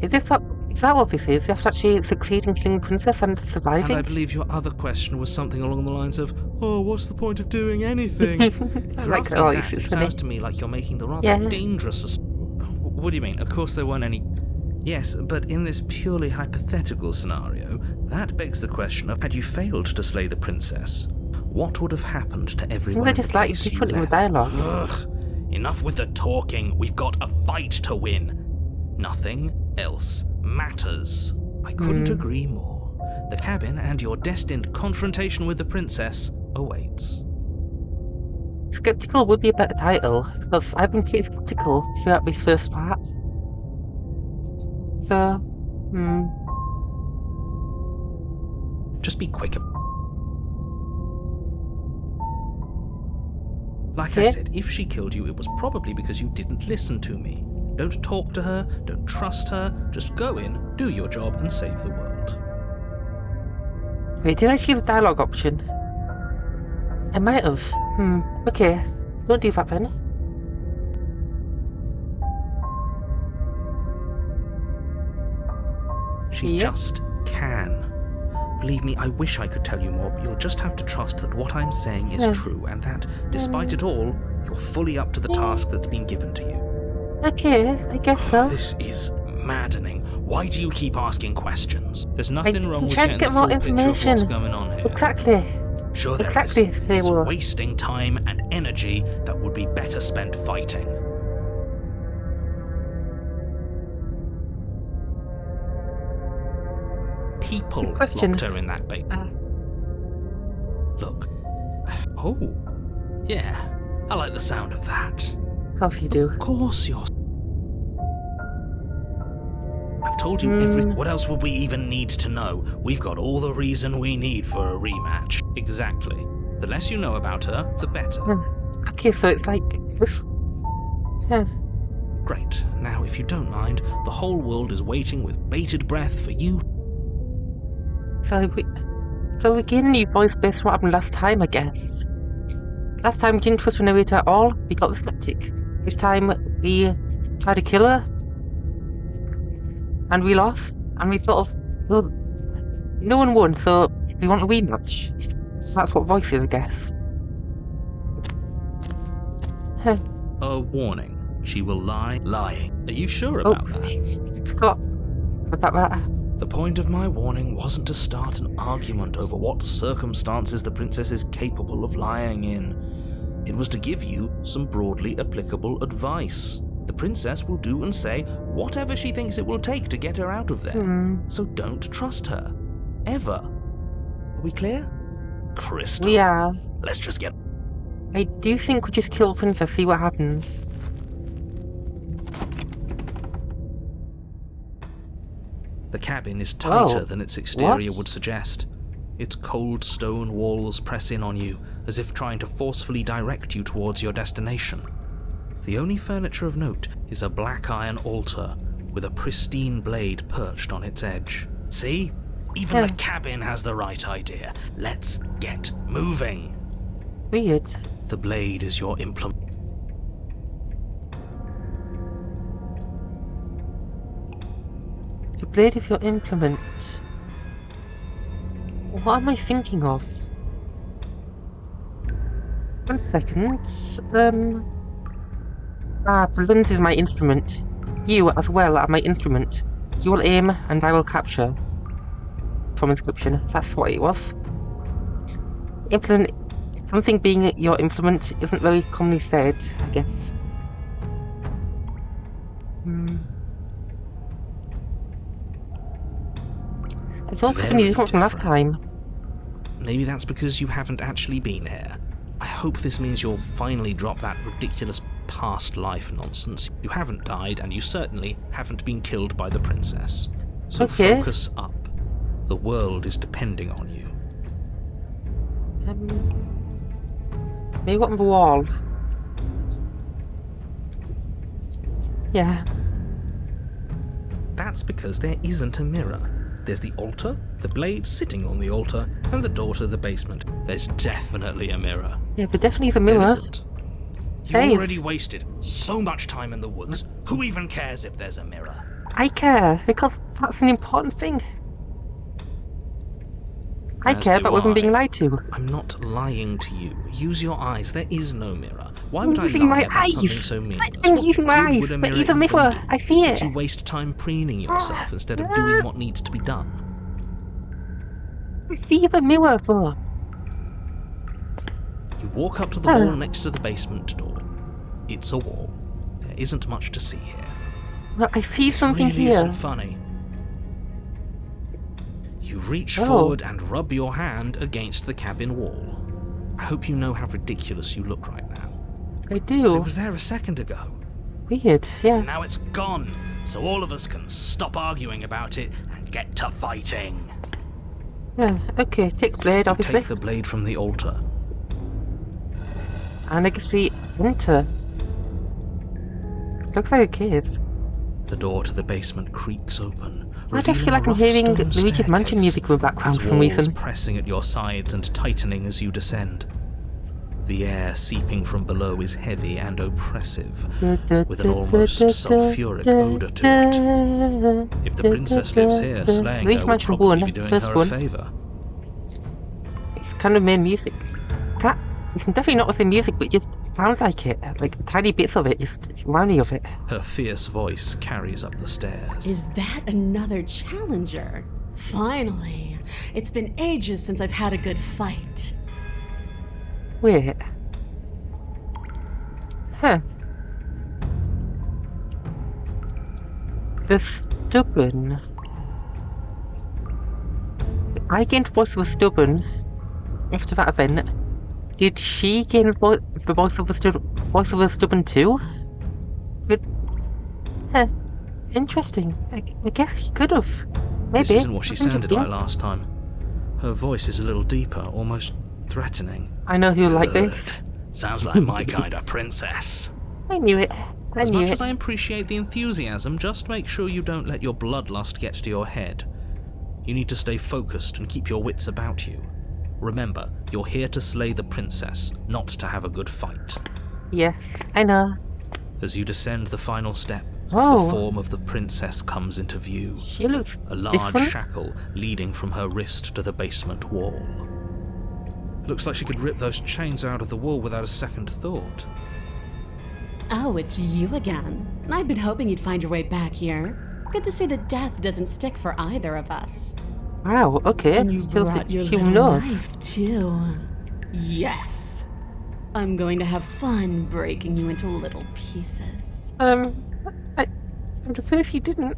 Is that what this is? You have to actually succeed in killing the princess and surviving? And I believe your other question was something along the lines of, oh, what's the point of doing anything? Like, it sounds to me like you're making the rather dangerous... What do you mean? Of course there weren't any... Yes, but in this purely hypothetical scenario, that begs the question of, had you failed to slay the princess, what would have happened to everyone They just like to put it in the dialogue. Ugh. Enough with the talking. We've got a fight to win. Nothing else matters. I couldn't agree more. The cabin and your destined confrontation with the princess awaits. Skeptical would be a better title, because I've been pretty skeptical throughout this first part. So, Just be quick. Like I Okay. said, if she killed you, it was probably because you didn't listen to me. Don't talk to her, don't trust her, just go in, do your job, and save the world. Wait, did I choose a dialogue option? I might have. Okay. Don't do that then. She Yeah. just can. Believe me, I wish I could tell you more, but you'll just have to trust that what I'm saying is Yeah. true, and that, despite it all, you're fully up to the task that's been given to you. Okay, I guess so. This is maddening. Why do you keep asking questions? There's nothing wrong I'm with trying to getting get the more full picture of what's information. going on here. Exactly. Sure there Exactly, is. they It's were. wasting time and energy that would be better spent fighting. People Good question. locked her in that bait. Look. Oh. Yeah. I like the sound of that. Of course you do. Of course you're... I've told you everything. What else would we even need to know? We've got all the reason we need for a rematch. Exactly. The less you know about her, the better. Okay, so it's like this. Yeah. Great. Now, if you don't mind, the whole world is waiting with bated breath for you. So we gain a new voice based on what happened last time, I guess. Last time we didn't trust the narrator at all. We got the skeptic. This time we tried to kill her, and we lost. And we sort of, well, no one won. So we want a rematch. So that's what voice is, I guess. Huh. A warning. She will lie. Lying. Are you sure Oh, about that? forgot about that. The point of my warning wasn't to start an argument over what circumstances the princess is capable of lying in. It was to give you some broadly applicable advice. The princess will do and say whatever she thinks it will take to get her out of there. So don't trust her. Ever. Are we clear? Crystal. Yeah. Let's just get... I do think we just kill Princess, see what happens. The cabin is tighter Oh, than its exterior what? would suggest. Its cold stone walls press in on you, as if trying to forcefully direct you towards your destination. The only furniture of note is a black iron altar with a pristine blade perched on its edge. See? Even Yeah. the cabin has the right idea. Let's get moving. Weird. The blade is your implement. The blade is your implement. What am I thinking of? 1 second. The lens is my instrument. You as well are my instrument. You will aim and I will capture. From inscription. That's what it was. Implement. Something being your implement isn't very commonly said, I guess. It's all kind of Very different from last different. time. Maybe that's because you haven't actually been here. I hope this means you'll finally drop that ridiculous past life nonsense. You haven't died, and you certainly haven't been killed by the princess. So Okay. focus up. The world is depending on you. Maybe what on the wall? Yeah. That's because there isn't a mirror. There's the altar, the blade sitting on the altar, and the door to the basement. There's definitely a mirror. Yeah, but definitely the There mirror. isn't. You There is. already wasted so much time in the woods. Who even cares if there's a mirror? I care, because that's an important thing. I As care do about wasn't being I. lied to. I'm not lying to you. Use your eyes. There is no mirror. Why I'm would I using lie my about something eyes. so meaningless? I'm What using my good eyes, would a but mirror it's a even mirror. do? I see it. To waste time preening yourself instead of doing what needs to be done. I see the mirror, though. You walk up to the wall next to the basement door. It's a wall. There isn't much to see here. Well, I see This something really here. isn't funny. You reach Oh. forward and rub your hand against the cabin wall. I hope you know how ridiculous you look right now. I But do. it was there a second ago. Weird, yeah. And now it's gone, so all of us can stop arguing about it and get to fighting. Yeah, okay, take the blade, obviously. Take the blade from the altar. And I can see enter. Looks like a cave. The door to the basement creaks open. I just feel like I'm hearing Luigi's Mansion music in the background for some reason. Pressing at your sides and tightening as you descend. The air seeping from below is heavy and oppressive, with an almost sulphuric odour to it. If the princess lives here, slaying her would probably be doing her a favour. It's kind of main music. It's definitely not the same music, but it just sounds like it. Like tiny bits of it just remind me of it. Her fierce voice carries up the stairs. Is that another challenger? Finally. It's been ages since I've had a good fight. Wait. Huh. The stubborn. I gained voice of the stubborn after that event. Did she gain the voice of the stubborn too? Huh. Interesting. I guess she could have. Maybe. This isn't what she sounded like last time. Her voice is a little deeper, almost threatening. I know who like this. Sounds like my kind of princess. I knew it. As much as I appreciate the enthusiasm, just make sure you don't let your bloodlust get to your head. You need to stay focused and keep your wits about you. Remember, you're here to slay the princess, not to have a good fight. Yes, I know. As you descend the final step, Oh. the form of the princess comes into view. She looks A large different. shackle leading from her wrist to the basement wall. Looks like she could rip those chains out of the wall without a second thought. Oh, it's you again. I've been hoping you'd find your way back here. Good to see that death doesn't stick for either of us. Wow, okay. And you brought your She little knows. knife, too. Yes. I'm going to have fun breaking you into little pieces. I would prefer if you didn't.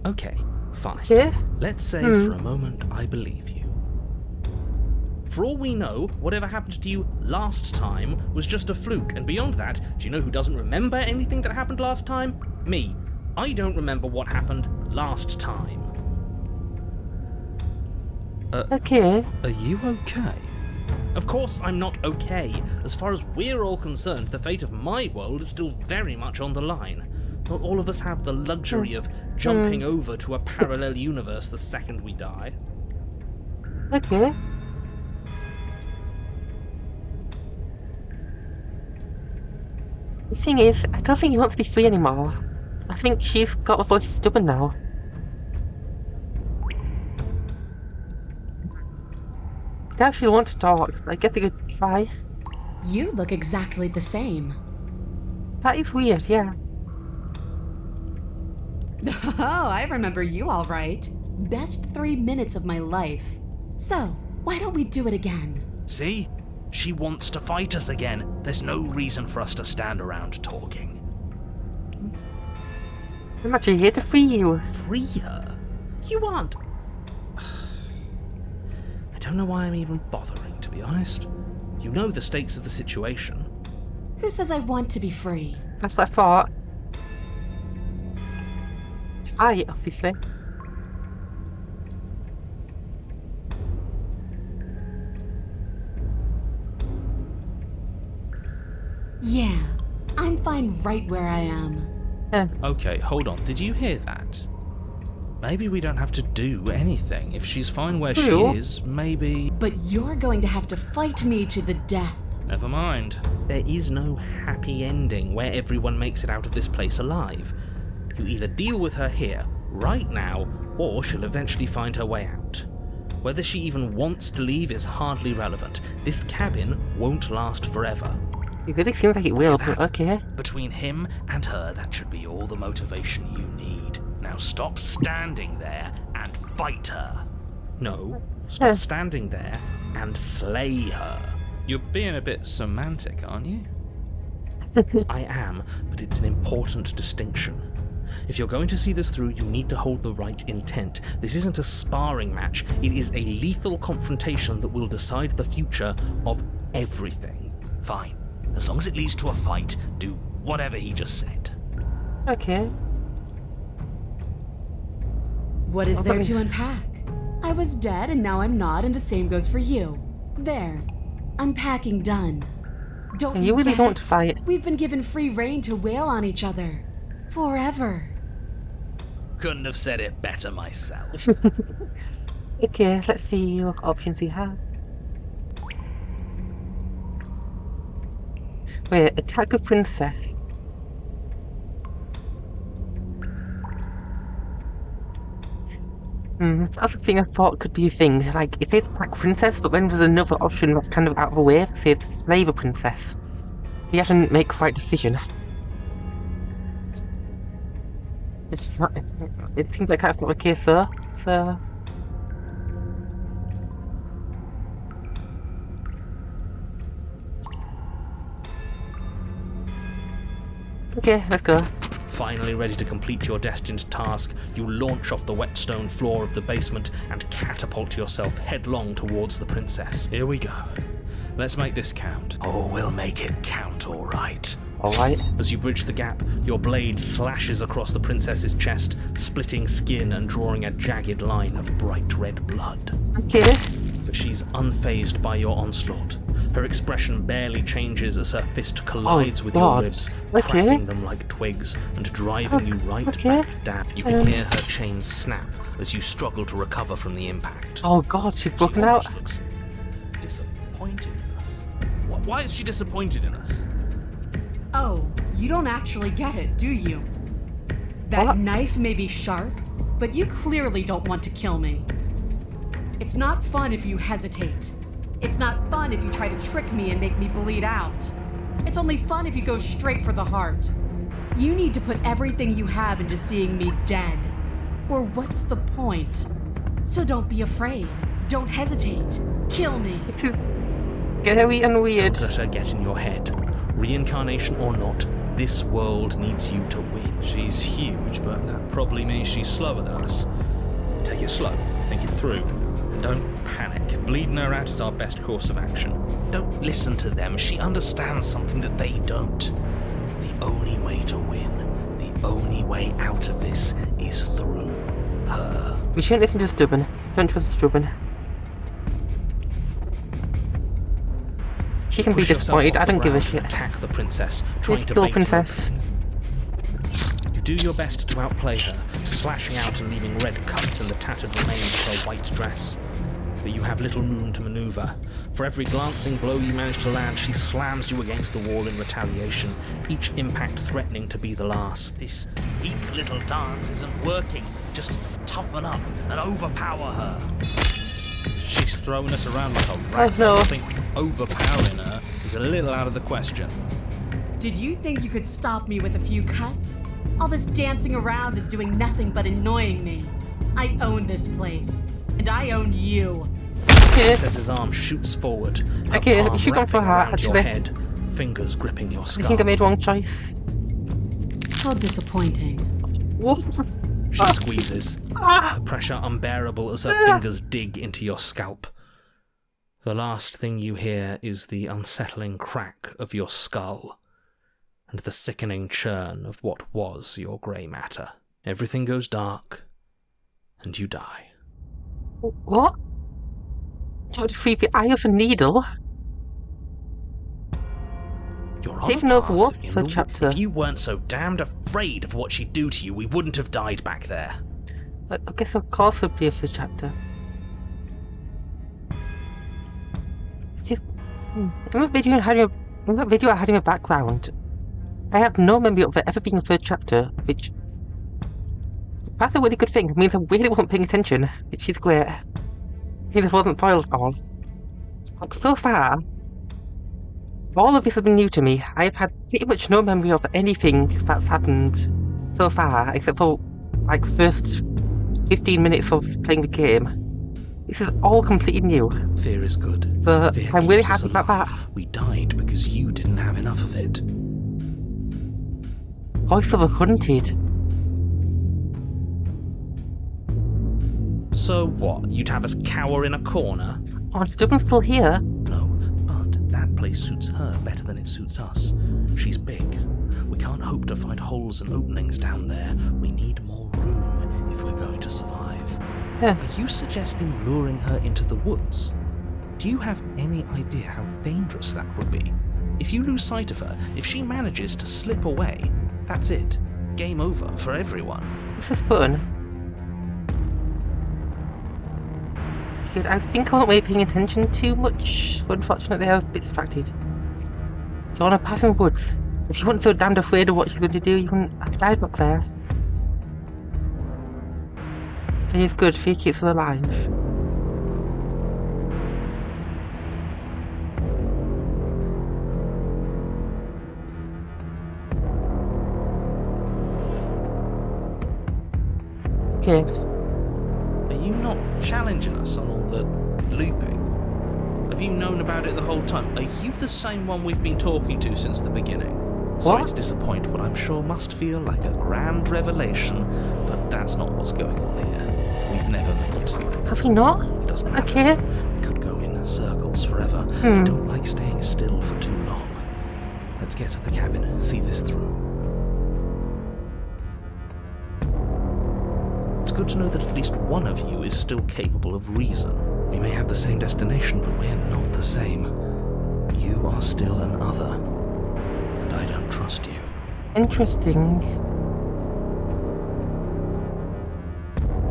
Okay, fine. Yeah? Let's say for a moment I believe you. For all we know, whatever happened to you last time was just a fluke, and beyond that, do you know who doesn't remember anything that happened last time? Me. I don't remember what happened last time. Okay. Are you okay? Of course I'm not okay. As far as we're all concerned, the fate of my world is still very much on the line. Not all of us have the luxury of jumping over to a parallel universe the second we die. Okay. The thing is, I don't think he wants to be free anymore. I think she's got a voice of stubborn now. I actually want to talk, but I guess I could try. You look exactly the same. That is weird, yeah. Oh, I remember you all right. Best 3 minutes of my life. So, why don't we do it again? See? She wants to fight us again. There's no reason for us to stand around talking. I'm actually here to free you. Free her? You aren't. I don't know why I'm even bothering, to be honest. You know the stakes of the situation. Who says I want to be free? That's what I thought. It's fight, obviously. Yeah, I'm fine right where I am. Okay, hold on. Did you hear that? Maybe we don't have to do anything. If she's fine where she Ew. is, maybe... But you're going to have to fight me to the death. Never mind. There is no happy ending where everyone makes it out of this place alive. You either deal with her here, right now, or she'll eventually find her way out. Whether she even wants to leave is hardly relevant. This cabin won't last forever. It really seems like it will, but That, okay. Between him and her, that should be all the motivation you need. Now stop standing there and fight her. No, stop standing there and slay her. You're being a bit semantic, aren't you? I am, but it's an important distinction. If you're going to see this through, you need to hold the right intent. This isn't a sparring match. It is a lethal confrontation that will decide the future of everything. Fine. As long as it leads to a fight, do whatever he just said. Okay. What is Well, there that to means- unpack? I was dead and now I'm not, and the same goes for you. There. Unpacking done. Don't You really get don't it? fight. We've been given free rein to wail on each other. Forever. Couldn't have said it better myself. Okay, let's see what options we have. Wait, attack a princess. That's the thing I thought could be a thing. Like, it says attack princess, but then there's another option that's kind of out of the way. It says slave a princess. So you have to make the right decision. It's not. It seems like that's not the case, though. So. Okay, let's go. Finally ready to complete your destined task, you launch off the wet stone floor of the basement and catapult yourself headlong towards the princess. Here we go. Let's make this count. Oh, we'll make it count, all right. Alright. As you bridge the gap, your blade slashes across the princess's chest, splitting skin and drawing a jagged line of bright red blood. Okay. But she's unfazed by your onslaught. Her expression barely changes as her fist collides with God. your ribs, Okay. cracking them like twigs and driving you right Okay. back down. You can hear her chains snap as you struggle to recover from the impact. Oh god, she's She broken out. almost looks disappointed in us. Why is she disappointed in us? Oh, you don't actually get it, do you? That What? knife may be sharp, but you clearly don't want to kill me. It's not fun if you hesitate. It's not fun if you try to trick me and make me bleed out. It's only fun if you go straight for the heart. You need to put everything you have into seeing me dead. Or what's the point? So don't be afraid. Don't hesitate. Kill me. It is scary and weird. Don't let her get in your head. Reincarnation or not, this world needs you to win. She's huge, but that probably means she's slower than us. Take it slow, think it through, and don't panic. Bleeding her out is our best course of action. Don't listen to them. She understands something that they don't. The only way to win, the only way out of this is through her. We shouldn't listen to stubborn. Don't trust stubborn. She can be Push yourself disappointed. off I the don't give a ground and shit. Attack the princess, trying Let's to kill bait her princess. open. You do your best to outplay her, slashing out and leaving red cuts in the tattered remains of her white dress. But you have little room to maneuver. For every glancing blow you manage to land, she slams you against the wall in retaliation, each impact threatening to be the last. This weak little dance isn't working. Just toughen up and overpower her. She's throwing us around like a rat. no. I think overpowering her is a little out of the question. Did you think you could stop me with a few cuts? All this dancing around is doing nothing but annoying me. I own this place, and I own you. Okay. Princess's arm shoots forward. Her Okay, palm you should go for wrapping her, around your actually. head, fingers gripping your I skull. think I made wrong choice. How disappointing. What? She squeezes, the pressure unbearable as her fingers dig into your scalp. The last thing you hear is the unsettling crack of your skull, and the sickening churn of what was your grey matter. Everything goes dark, and you die. What? Try to free the eye of a needle? You're Don't even know if it was in the the- chapter. If you weren't so damned afraid of what she'd do to you, we wouldn't have died back there. I guess of course it'll be a first chapter. It's just... in that video I had in the background, I have no memory of it ever being a third chapter, which... that's a really good thing. It means I really wasn't paying attention, which is great. It means I wasn't spoiled all. Like, so far, all of this has been new to me. I have had pretty much no memory of anything that's happened so far, except for, like, first 15 minutes of playing the game. This is all completely new, Fear is good. so Fear I'm really keeps us happy about that. alive. We died because you didn't have enough of it. Voice of a Hunted. So what? You'd have us cower in a corner? Oh, is Dublin still here? No, but that place suits her better than it suits us. She's big. We can't hope to find holes and openings down there. We need more room if we're going to survive. Yeah. Are you suggesting luring her into the woods? Do you have any idea how dangerous that would be? If you lose sight of her, if she manages to slip away, that's it. Game over for everyone. What's this button? Good. I think I wasn't really paying attention too much. Unfortunately, I was a bit distracted. You're on a path in the woods. If you weren't so damned afraid of what she's going to do, you wouldn't have died back there. Faye is good. Faye keeps us alive. Okay. Are you not challenging us on all the looping? Have you known about it the whole time? Are you the same one we've been talking to since the beginning? Sorry What? to disappoint what I'm sure must feel like a grand revelation, but that's not what's going on here. We've never met. Have we not? It doesn't matter. Okay. We could go in circles forever. I don't like staying still for too long. Let's get to the cabin and see this through. It's good to know that at least one of you is still capable of reason. We may have the same destination, but we're not the same. You are still an other, and I don't trust you. Interesting.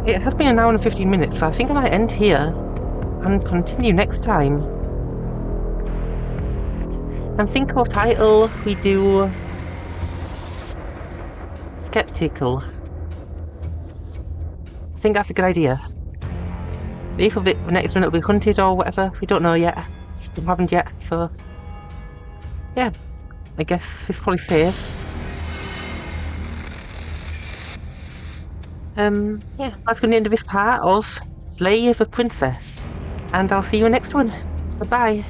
It has been an hour and 15 minutes, so I think I might end here and continue next time. And think of title we do Skeptical. I think that's a good idea. Maybe for the next one it'll be Hunted or whatever. We don't know yet. It haven't yet, so yeah. I guess it's probably safe. Yeah, that's going to end of this part of Slay of a Princess. And I'll see you in the next one. Bye-bye.